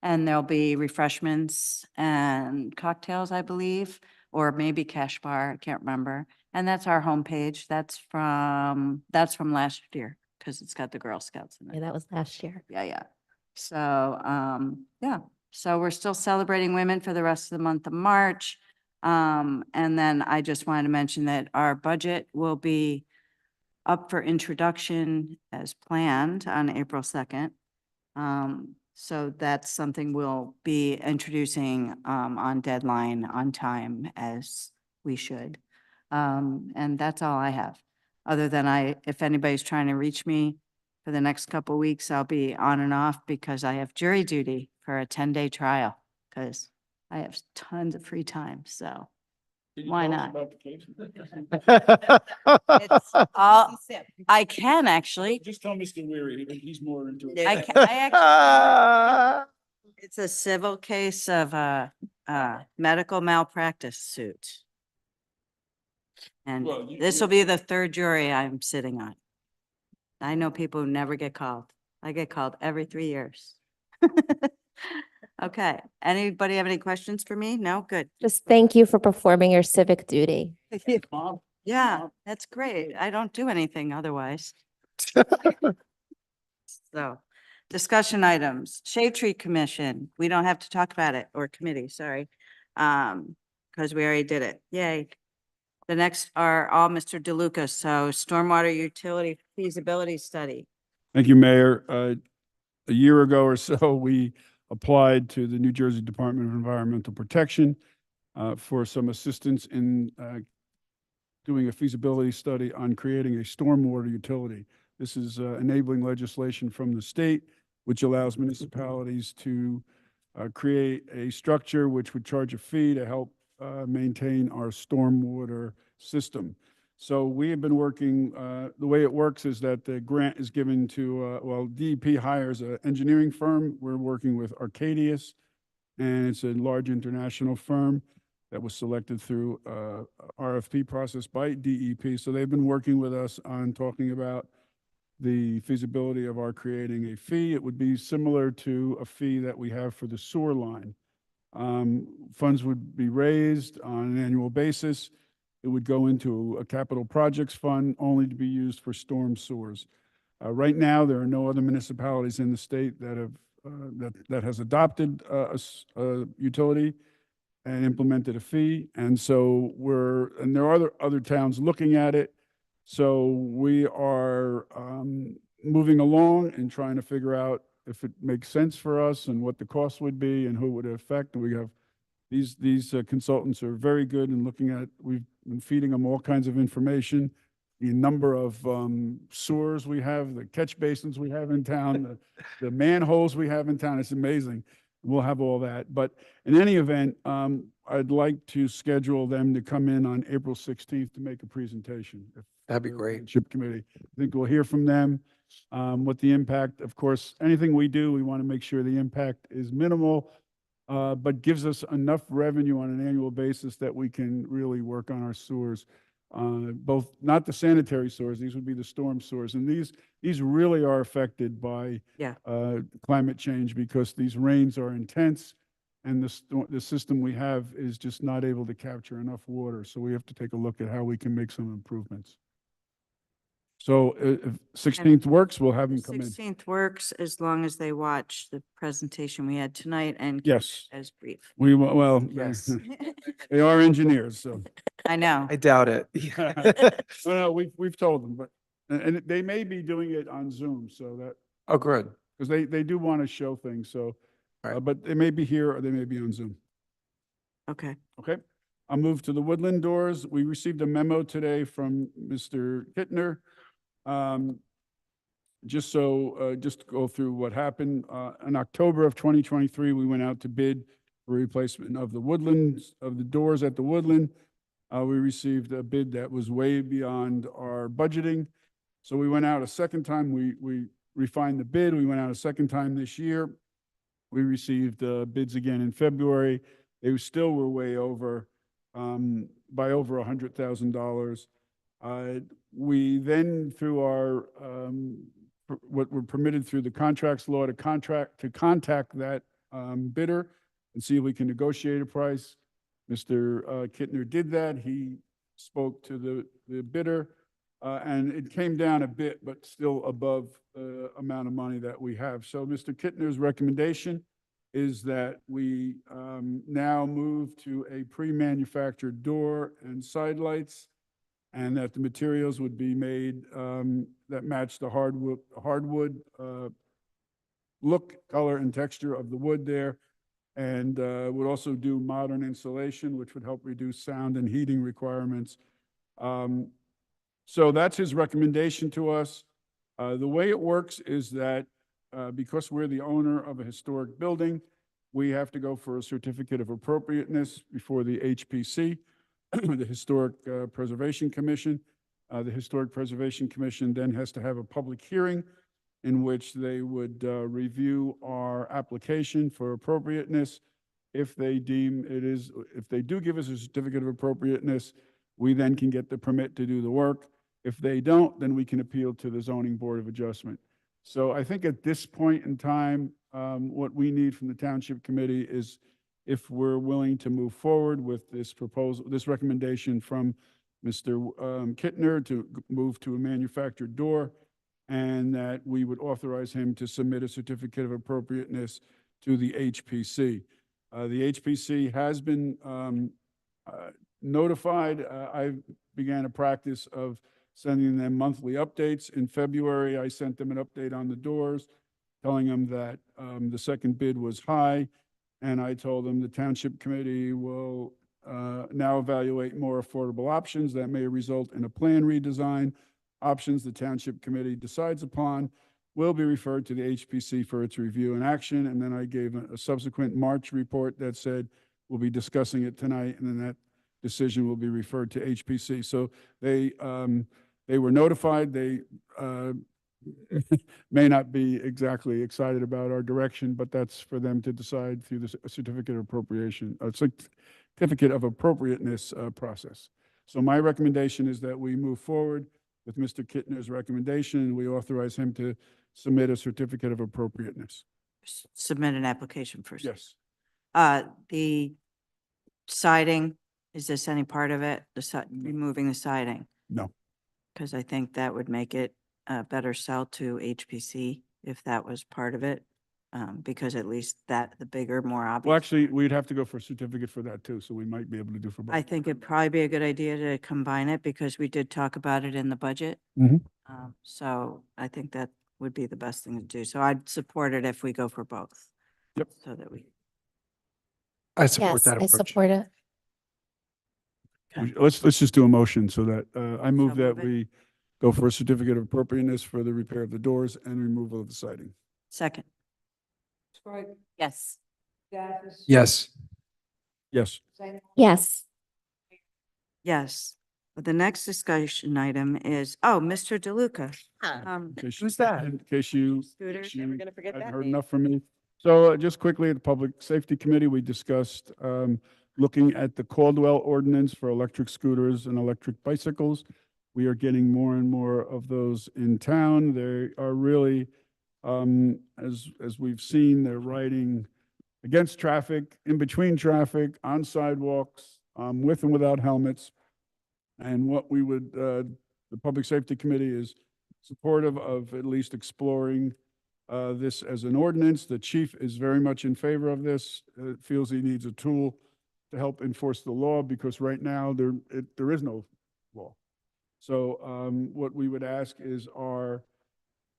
Speaker 1: And there'll be refreshments and cocktails, I believe, or maybe cash bar, I can't remember. And that's our homepage. That's from last year, because it's got the Girl Scouts in it.
Speaker 4: Yeah, that was last year.
Speaker 1: Yeah. So, yeah, so we're still celebrating women for the rest of the month of March. And then I just wanted to mention that our budget will be up for introduction as planned on April 2nd. So that's something we'll be introducing, on deadline, on time, as we should. And that's all I have. Other than if anybody's trying to reach me for the next couple of weeks, I'll be on and off because I have jury duty for a 10-day trial because I have tons of free time, so why not? It's all, I can actually.
Speaker 5: Just tell Mr. Weary, he's more into it.
Speaker 1: I actually, it's a civil case of a medical malpractice suit. And
Speaker 5: Well, you-
Speaker 1: this will be the third jury I'm sitting on. I know people who never get called. I get called every 3 years. Okay, anybody have any questions for me? No, good.
Speaker 4: Just thank you for performing your civic duty.
Speaker 1: Yeah, that's great. I don't do anything otherwise. So, discussion items, Shade Tree Commission, we don't have to talk about it, or committee, sorry. Because we already did it. Yay. The next are all Mr. DeLuca, so stormwater utility feasibility study.
Speaker 5: Thank you, Mayor. A year ago or so, we applied to the New Jersey Department of Environmental Protection for some assistance in doing a feasibility study on creating a stormwater utility. This is enabling legislation from the state, which allows municipalities to create a structure which would charge a fee to help maintain our stormwater system. So we have been working, the way it works is that the grant is given to, DEP hires an engineering firm. We're working with Arcadius, and it's a large international firm that was selected through RFP process by DEP. So they've been working with us on talking about the feasibility of our creating a fee. It would be similar to a fee that we have for the sewer line. Funds would be raised on an annual basis. It would go into a capital projects fund only to be used for storm sewers. Right now, there are no other municipalities in the state that have that has adopted a utility and implemented a fee. And so there are other towns looking at it. So we are moving along and trying to figure out if it makes sense for us and what the cost would be and who it would affect. We have these consultants are very good in looking at, we've been feeding them all kinds of information, the number of sewers we have, the catch basins we have in town, the manholes we have in town. It's amazing. We'll have all that. But in any event, I'd like to schedule them to come in on April 16th to make a presentation.
Speaker 3: That'd be great.
Speaker 5: Township Committee. I think we'll hear from them what the impact, of course, anything we do, we want to make sure the impact is minimal, but gives us enough revenue on an annual basis that we can really work on our sewers. Both, not the sanitary sewers, these would be the storm sewers. And these really are affected by climate change because these rains are intense and the system we have is just not able to capture enough water. So we have to take a look at how we can make some improvements. So if 16th works, we'll have them come in.
Speaker 1: 16th works as long as they watch the presentation we had tonight and keep
Speaker 5: Yes.
Speaker 1: it as brief.
Speaker 5: Well,
Speaker 3: Yes.
Speaker 5: they are engineers, so.
Speaker 1: I know.
Speaker 3: I doubt it.
Speaker 5: No, we've told them, but, and they may be doing it on Zoom, so that,
Speaker 3: Oh, good.
Speaker 5: because they do want to show things, so
Speaker 3: Right.
Speaker 5: But they may be here or they may be on Zoom.
Speaker 1: Okay.
Speaker 5: Okay, I'll move to the woodland doors. We received a memo today from Mr. Kittner. Just to go through what happened, in October of 2023, we went out to bid for replacement of the woodlands, of the doors at the woodland. We received a bid that was way beyond our budgeting. So we went out a second time. We refined the bid. We went out a second time this year. We received bids again in February. They still were way over, by over $100,000. We then, through our, what we're permitted through the contracts law to contact that bidder and see if we can negotiate a price. Mr. Kittner did that. He spoke to the bidder, and it came down a bit, but still above the amount of money that we have. So Mr. Kittner's recommendation is that we now move to a pre-manufactured door and side lights, and that the materials would be made that match the hardwood look, color, and texture of the wood there, and would also do modern insulation, which would help reduce sound and heating requirements. So that's his recommendation to us. The way it works is that because we're the owner of a historic building, we have to go for a certificate of appropriateness before the HPC, the Historic Preservation Commission. The Historic Preservation Commission then has to have a public hearing in which they would review our application for appropriateness. If they deem it is, if they do give us a certificate of appropriateness, we then can get the permit to do the work. If they don't, then we can appeal to the Zoning Board of Adjustment. So I think at this point in time, what we need from the Township Committee is if we're willing to move forward with this proposal, this recommendation from Mr. Kittner to move to a manufactured door, and that we would authorize him to submit a certificate of appropriateness to the HPC. The HPC has been notified. I began a practice of sending them monthly updates. In February, I sent them an update on the doors, telling them that the second bid was high, and I told them the Township Committee will now evaluate more affordable options that may result in a plan redesign. Options the Township Committee decides upon will be referred to the HPC for its review and action. And then I gave a subsequent March report that said we'll be discussing it tonight, and then that decision will be referred to HPC. So they were notified. They may not be exactly excited about our direction, but that's for them to decide through the certificate of appropriation, certificate of appropriateness process. So my recommendation is that we move forward with Mr. Kittner's recommendation, and we authorize him to submit a certificate of appropriateness.
Speaker 1: Submit an application first.
Speaker 5: Yes.
Speaker 1: The siding, is this any part of it? Removing the siding?
Speaker 5: No.
Speaker 1: Because I think that would make it a better sell to HPC if that was part of it. Because at least the bigger, more obvious.
Speaker 5: Well, actually, we'd have to go for a certificate for that too, so we might be able to do for both.
Speaker 1: I think it'd probably be a good idea to combine it because we did talk about it in the budget.
Speaker 5: Mhm.
Speaker 1: So I think that would be the best thing to do. So I'd support it if we go for both.
Speaker 5: Yep.
Speaker 1: So that we,
Speaker 3: I support
Speaker 4: Yes,
Speaker 3: that
Speaker 4: I
Speaker 3: approach.
Speaker 4: support it.
Speaker 1: Okay.
Speaker 5: Let's just do a motion so that I move
Speaker 1: So
Speaker 5: that
Speaker 1: move it.
Speaker 5: we go for a certificate of appropriateness for the repair of the doors and removal of the siding.
Speaker 1: second,
Speaker 7: Yes.
Speaker 3: Yes.
Speaker 5: Yes.
Speaker 4: Yes.
Speaker 1: yes. The next discussion item is, oh, Mr. DeLuca.
Speaker 5: In case
Speaker 3: Who's that?
Speaker 5: In case you
Speaker 1: Scooter?
Speaker 7: Never gonna forget
Speaker 5: hadn't
Speaker 7: that
Speaker 5: heard
Speaker 7: name.
Speaker 5: enough from me. So just quickly, at the Public Safety Committee, we discussed looking at the Caldwell ordinance for electric scooters and electric bicycles. We are getting more and more of those in town. They are really, as we've seen, they're riding against traffic, in between traffic, on sidewalks, with and without helmets. And what we would, the Public Safety Committee is supportive of at least exploring this as an ordinance. The chief is very much in favor of this, feels he needs a tool to help enforce the law because right now there is no law. So what we would ask is our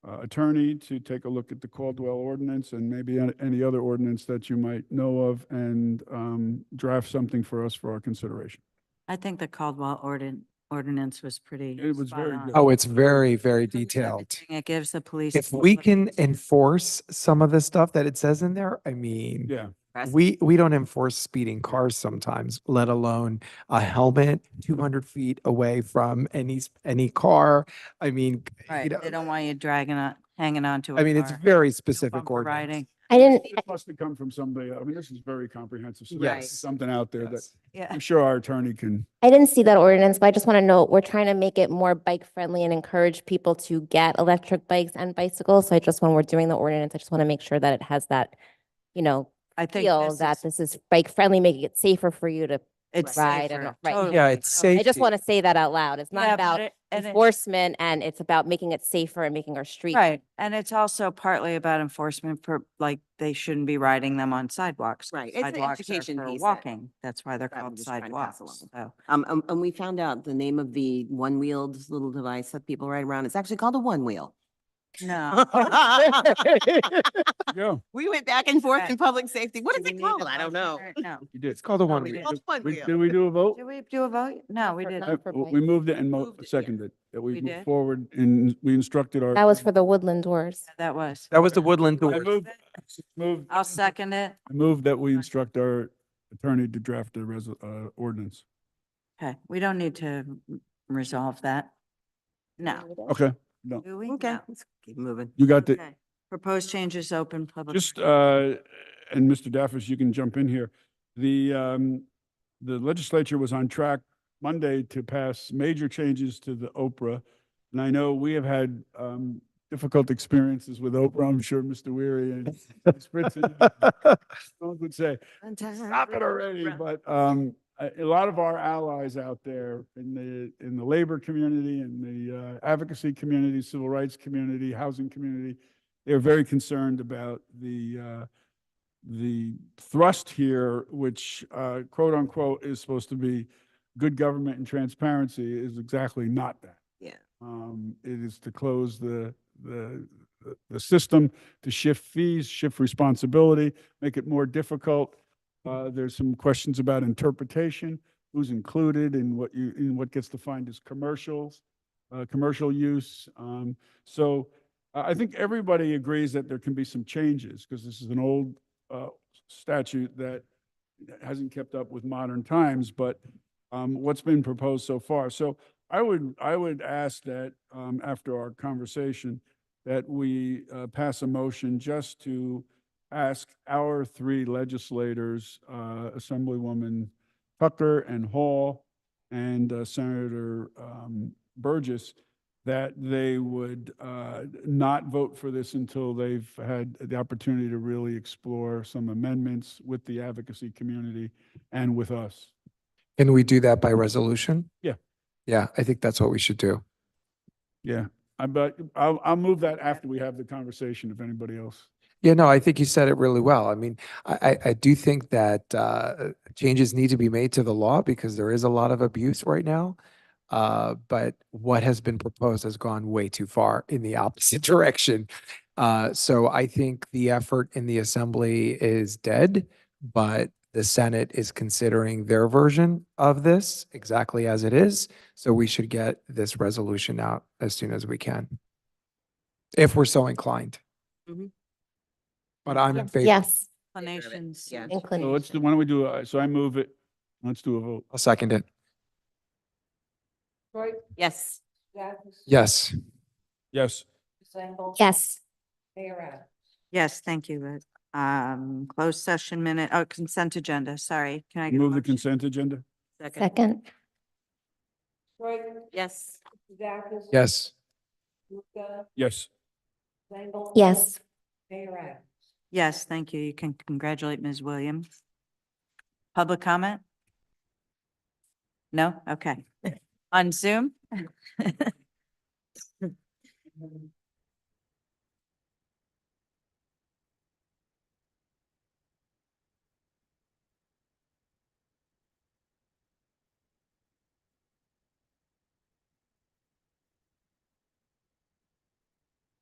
Speaker 5: attorney to take a look at the Caldwell ordinance and maybe any other ordinance that you might know of and draft something for us for our consideration.
Speaker 1: I think the Caldwell ordinance was pretty.
Speaker 5: It was
Speaker 1: spot
Speaker 5: very
Speaker 1: on.
Speaker 5: good.
Speaker 3: Oh, it's very, very
Speaker 1: It covers
Speaker 3: detailed.
Speaker 1: everything. It gives the police.
Speaker 3: If we can enforce some of the stuff that it says in there, I mean,
Speaker 5: Yeah.
Speaker 3: we don't enforce speeding cars sometimes, let alone a helmet 200 feet away from any car. I mean, you
Speaker 1: Right,
Speaker 3: know,
Speaker 1: they don't want you dragging on, hanging on to a
Speaker 3: I mean, it's
Speaker 1: car.
Speaker 3: very
Speaker 1: No
Speaker 3: specific
Speaker 1: bumper
Speaker 3: ordinance.
Speaker 1: riding.
Speaker 4: I didn't,
Speaker 5: This must have come from somebody, I mean, this is very comprehensive. So
Speaker 7: Right.
Speaker 5: there's something out there that
Speaker 3: Yes.
Speaker 1: Yeah.
Speaker 5: I'm sure our attorney can.
Speaker 4: I didn't see that ordinance, but I just want to note, we're trying to make it more bike friendly and encourage people to get electric bikes and bicycles. So I just, when we're doing the ordinance, I just want to make sure that it has that, you know,
Speaker 1: I think
Speaker 4: feel that this is bike friendly, making it safer for you to
Speaker 1: it's
Speaker 4: ride
Speaker 1: safer.
Speaker 4: and, right.
Speaker 1: Totally,
Speaker 3: Yeah, it's
Speaker 1: totally.
Speaker 4: I just
Speaker 3: safety.
Speaker 4: want to say that out loud. It's
Speaker 1: Yeah,
Speaker 4: not
Speaker 1: but
Speaker 4: about
Speaker 1: and
Speaker 4: enforcement, and it's about making it safer and making our streets.
Speaker 1: Right, and it's also partly about enforcement for, like, they shouldn't be riding them on sidewalks.
Speaker 7: Right, it's an
Speaker 1: Sidewalks are
Speaker 7: education
Speaker 1: for
Speaker 7: piece that-
Speaker 1: walking. That's why they're
Speaker 7: that we're
Speaker 1: called
Speaker 7: just trying to pass
Speaker 1: sidewalks.
Speaker 7: along.
Speaker 1: So,
Speaker 7: And we found out the name of the one-wheeled little device that people ride around. It's actually called a one-wheel.
Speaker 1: no.
Speaker 5: Yeah,
Speaker 7: We went back and forth
Speaker 1: Right.
Speaker 7: in public safety. What
Speaker 1: Do
Speaker 7: is
Speaker 1: we
Speaker 7: it
Speaker 1: need a
Speaker 7: called? I don't
Speaker 1: motion
Speaker 7: know.
Speaker 1: for it? No.
Speaker 5: you did.
Speaker 3: It's called a
Speaker 1: No,
Speaker 3: one
Speaker 1: we
Speaker 3: wheel.
Speaker 1: didn't.
Speaker 7: One-wheel.
Speaker 5: Did we do a vote?
Speaker 1: Did we do a vote? No, we
Speaker 4: for-
Speaker 1: didn't.
Speaker 4: not for bike.
Speaker 5: We moved it and
Speaker 7: Moved it, yeah.
Speaker 5: seconded that we
Speaker 1: We
Speaker 5: moved
Speaker 1: did?
Speaker 5: forward and we instructed our.
Speaker 4: That was for the woodland doors.
Speaker 1: That was.
Speaker 3: That was the woodland
Speaker 5: I
Speaker 3: door.
Speaker 5: moved.
Speaker 1: I'll second it.
Speaker 5: I moved that we instruct our attorney to draft the ordinance.
Speaker 1: Okay, we don't need to resolve that. No.
Speaker 5: Okay, no,
Speaker 1: Do we?
Speaker 7: Okay,
Speaker 1: No.
Speaker 7: let's keep moving.
Speaker 5: you got the,
Speaker 1: Okay. Proposed changes open public.
Speaker 5: just,
Speaker 1: hearing.
Speaker 5: and Mr. Daffis, you can jump in here. The legislature was on track Monday to pass major changes to the Oprah. And I know we have had, difficult experiences with Oprah. I'm sure Mr. Weary and Ms. Fritzen would say, stop it already. But a lot of our allies out there in the labor community, in the advocacy community, civil rights community, housing community, they're very concerned about the thrust here, which quote unquote is supposed to be good government and transparency, is exactly not that.
Speaker 7: Yeah.
Speaker 5: It is to close the system, to shift fees, shift responsibility, make it more difficult. There's some questions about interpretation, who's included in what gets defined as commercial use. So I think everybody agrees that there can be some changes because this is an old statute that hasn't kept up with modern times, but what's been proposed so far. So I would ask that after our conversation that we pass a motion just to ask our three legislators, Assemblywoman Tucker and Hall and Senator Burgess, that they would not vote for this until they've had the opportunity to really explore some amendments with the advocacy community and with us.
Speaker 3: Can we do that by resolution?
Speaker 5: Yeah.
Speaker 3: Yeah, I think that's what we should do.
Speaker 5: Yeah, but I'll move that after we have the conversation, if anybody else.
Speaker 3: Yeah, no, I think you said it really well. I mean, I do think that changes need to be made to the law because there is a lot of abuse right now. But what has been proposed has gone way too far in the opposite direction. So I think the effort in the assembly is dead, but the Senate is considering their version of this exactly as it is. So we should get this resolution out as soon as we can, if we're so inclined.
Speaker 7: Mhm.
Speaker 3: But I'm in favor.
Speaker 4: Yes.
Speaker 1: Explanations.
Speaker 7: Yeah.
Speaker 5: So
Speaker 4: Inclination.
Speaker 5: let's do, why don't we do, so I move it. Let's do a vote.
Speaker 3: I'll second it.
Speaker 7: Yes.
Speaker 3: Yes.
Speaker 5: Yes.
Speaker 4: Yes.
Speaker 1: Yes, thank you. Closed session minute, consent agenda, sorry. Can I get a
Speaker 5: Move the
Speaker 1: motion?
Speaker 5: consent agenda?
Speaker 4: Second.
Speaker 7: Yes.
Speaker 3: Yes.
Speaker 5: Yes.
Speaker 4: Yes.
Speaker 1: Yes, thank you. You can congratulate Ms. Williams. Public comment? No? Okay. On Zoom?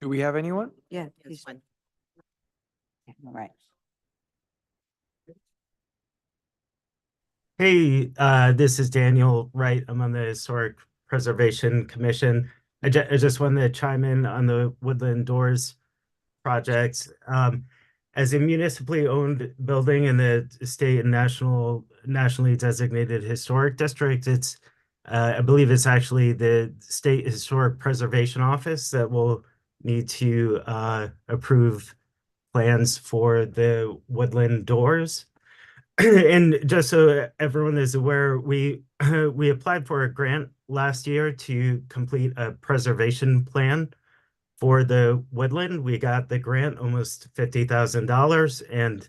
Speaker 3: Do we have anyone?
Speaker 7: Yeah.
Speaker 1: He's- All right.
Speaker 10: Hey, this is Daniel Wright. I'm on the Historic Preservation Commission. I just wanted to chime in on the Woodland Doors project. As a municipally owned building in the state and nationally designated historic district, it's, I believe it's actually the State Historic Preservation Office that will need to, approve plans for the Woodland Doors. And just so everyone is aware, we we applied for a grant last year to complete a preservation plan for the woodland. We got the grant, almost $50,000, and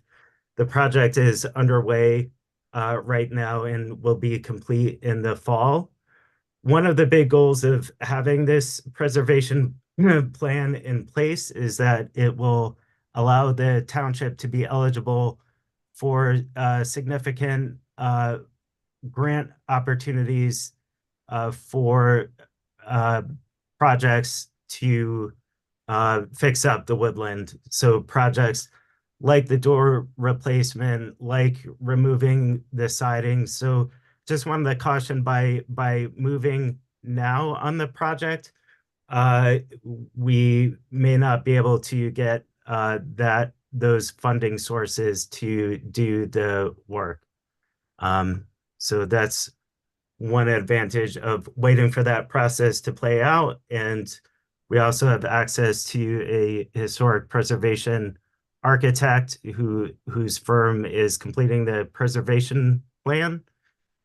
Speaker 10: the project is underway right now and will be complete in the fall. One of the big goals of having this preservation plan in place is that it will allow the township to be eligible for significant grant opportunities for projects to fix up the woodland. So projects like the door replacement, like removing the siding. So just wanted to caution by moving now on the project, we may not be able to get those funding sources to do the work. So that's one advantage of waiting for that process to play out. And we also have access to a historic preservation architect whose firm is completing the preservation plan,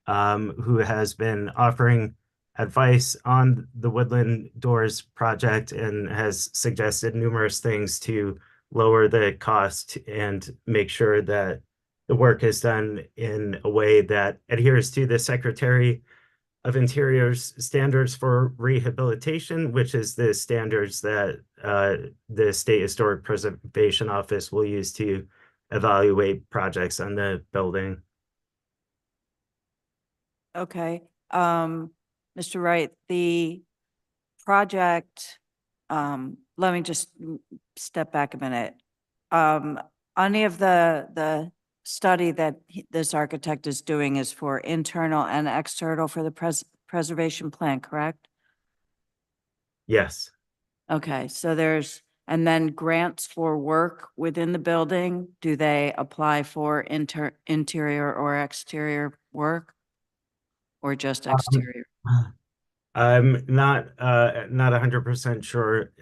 Speaker 10: who has been offering advice on the Woodland Doors project and has suggested numerous things to lower the cost and make sure that the work is done in a way that adheres to the Secretary of Interior's standards for rehabilitation, which is the standards that the State Historic Preservation Office will use to evaluate projects on the building.
Speaker 1: Okay, Mr. Wright, the project, let me just step back a minute. Any of the study that this architect is doing is for internal and external for the preservation plan, correct?
Speaker 10: Yes.
Speaker 1: Okay, so and then grants for work within the building, do they apply for interior or exterior work? Or just exterior?
Speaker 10: I'm not 100% sure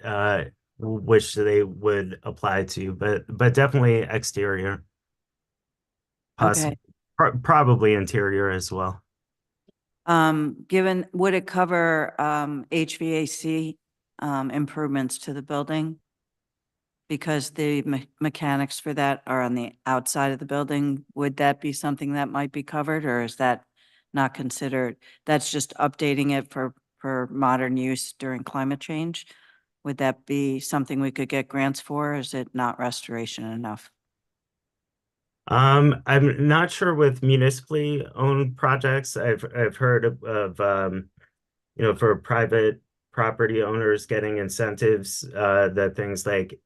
Speaker 10: which they would apply to, but definitely exterior.
Speaker 1: Okay.
Speaker 10: Probably interior as well.
Speaker 1: Would it cover HVAC improvements to the building? Because the mechanics for that are on the outside of the building. Would that be something that might be covered, or is that not considered? That's just updating it for modern use during climate change. Would that be something we could get grants for? Or is it not restoration enough?
Speaker 10: I'm not sure with municipally owned projects. I've heard of for private property owners getting incentives that things like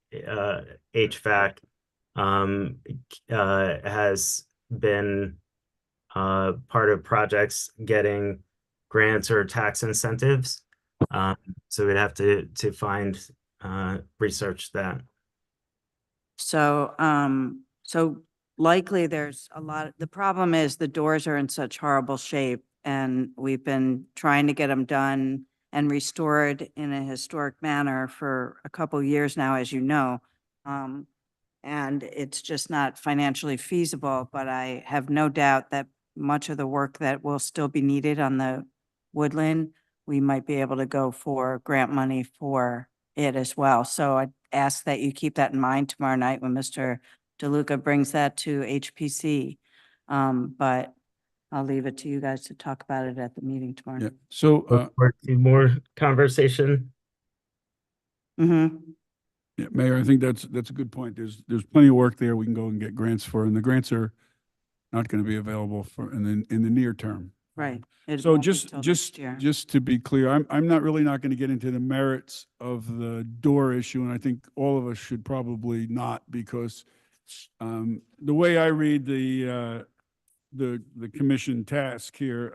Speaker 10: HVAC has been part of projects getting grants or tax incentives. So we'd have to find research that.
Speaker 1: So, so likely there's a lot, the problem is the doors are in such horrible shape, and we've been trying to get them done and restored in a historic manner for a couple years now, as you know. And it's just not financially feasible, but I have no doubt that much of the work that will still be needed on the woodland, we might be able to go for grant money for it as well. So I ask that you keep that in mind tomorrow night when Mr. DeLuca brings that to HPC. But I'll leave it to you guys to talk about it at the meeting tomorrow.
Speaker 5: Yeah, so,
Speaker 10: More conversation.
Speaker 1: Mm-hmm.
Speaker 5: yeah, Mayor, I think that's a good point. There's plenty of work there we can go and get grants for, and the grants are not going to be available in the near term.
Speaker 1: Right. It
Speaker 5: So
Speaker 1: won't be
Speaker 5: just,
Speaker 1: till next
Speaker 5: just,
Speaker 1: year.
Speaker 5: just to be clear, I'm not really not going to get into the merits of the door issue, and I think all of us should probably not, because the way I read the commission task here,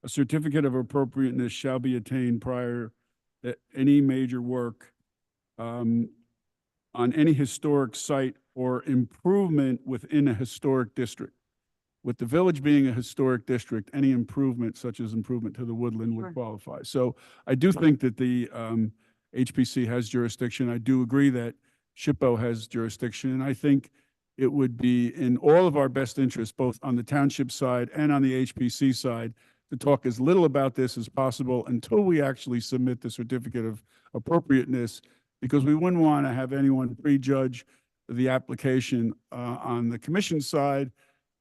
Speaker 5: a certificate of appropriateness shall be attained prior to any major work on any historic site or improvement within a historic district. With the village being a historic district, any improvement such as improvement to the woodland
Speaker 1: Sure.
Speaker 5: would qualify. So I do think that the HPC has jurisdiction. I do agree that SHPO has jurisdiction. And I think it would be in all of our best interests, both on the township side and on the HPC side, to talk as little about this as possible until we actually submit the certificate of appropriateness, because we wouldn't want to have anyone prejudge the application on the commission side,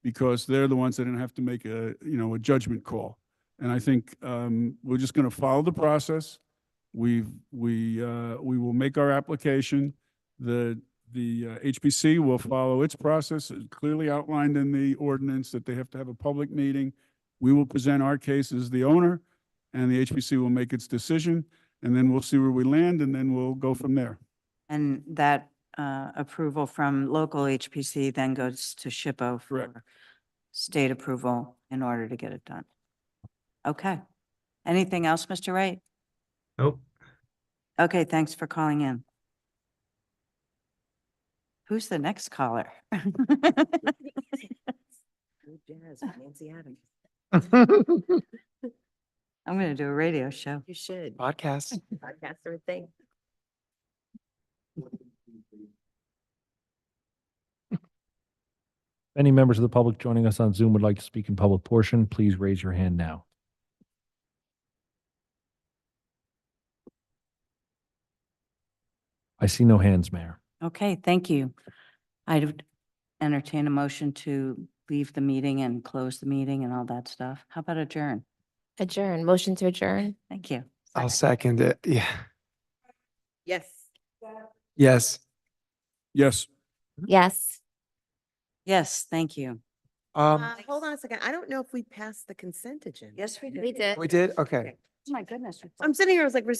Speaker 5: because they're the ones that have to make a judgment call. And I think we're just going to follow the process. We will make our application. The HPC will follow its process. It's clearly outlined in the ordinance that they have to have a public meeting. We will present our case as the owner, and the HPC will make its decision, and then we'll see where we land, and then we'll go from there.
Speaker 1: And that approval from local HPC then goes to SHPO
Speaker 5: Correct.
Speaker 1: for state approval in order to get it done. Okay. Anything else, Mr. Wright?
Speaker 10: Nope.
Speaker 1: Okay, thanks for calling in. Who's the next caller?
Speaker 7: Jazz, Nancy Adams.
Speaker 1: I'm going to do a radio show.
Speaker 7: You should.
Speaker 3: Podcast.
Speaker 7: Podcast or thing.
Speaker 6: Any members of the public joining us on Zoom would like to speak in public portion, please raise your hand now. I see no hands, Mayor.
Speaker 1: Okay, thank you. I'd entertain a motion to leave the meeting and close the meeting and all that stuff. How about adjourn?
Speaker 4: Adjourn, motion to adjourn.
Speaker 1: Thank you.
Speaker 3: I'll second it. Yeah.
Speaker 7: Yes.
Speaker 3: Yes.
Speaker 5: Yes.
Speaker 4: Yes.
Speaker 1: Yes, thank you.
Speaker 7: Hold on a second. I don't know if we passed the consent agenda.
Speaker 1: Yes, we
Speaker 4: We did.
Speaker 3: We did? Okay.
Speaker 1: Oh, my goodness.
Speaker 7: I'm sitting here, I was like, we're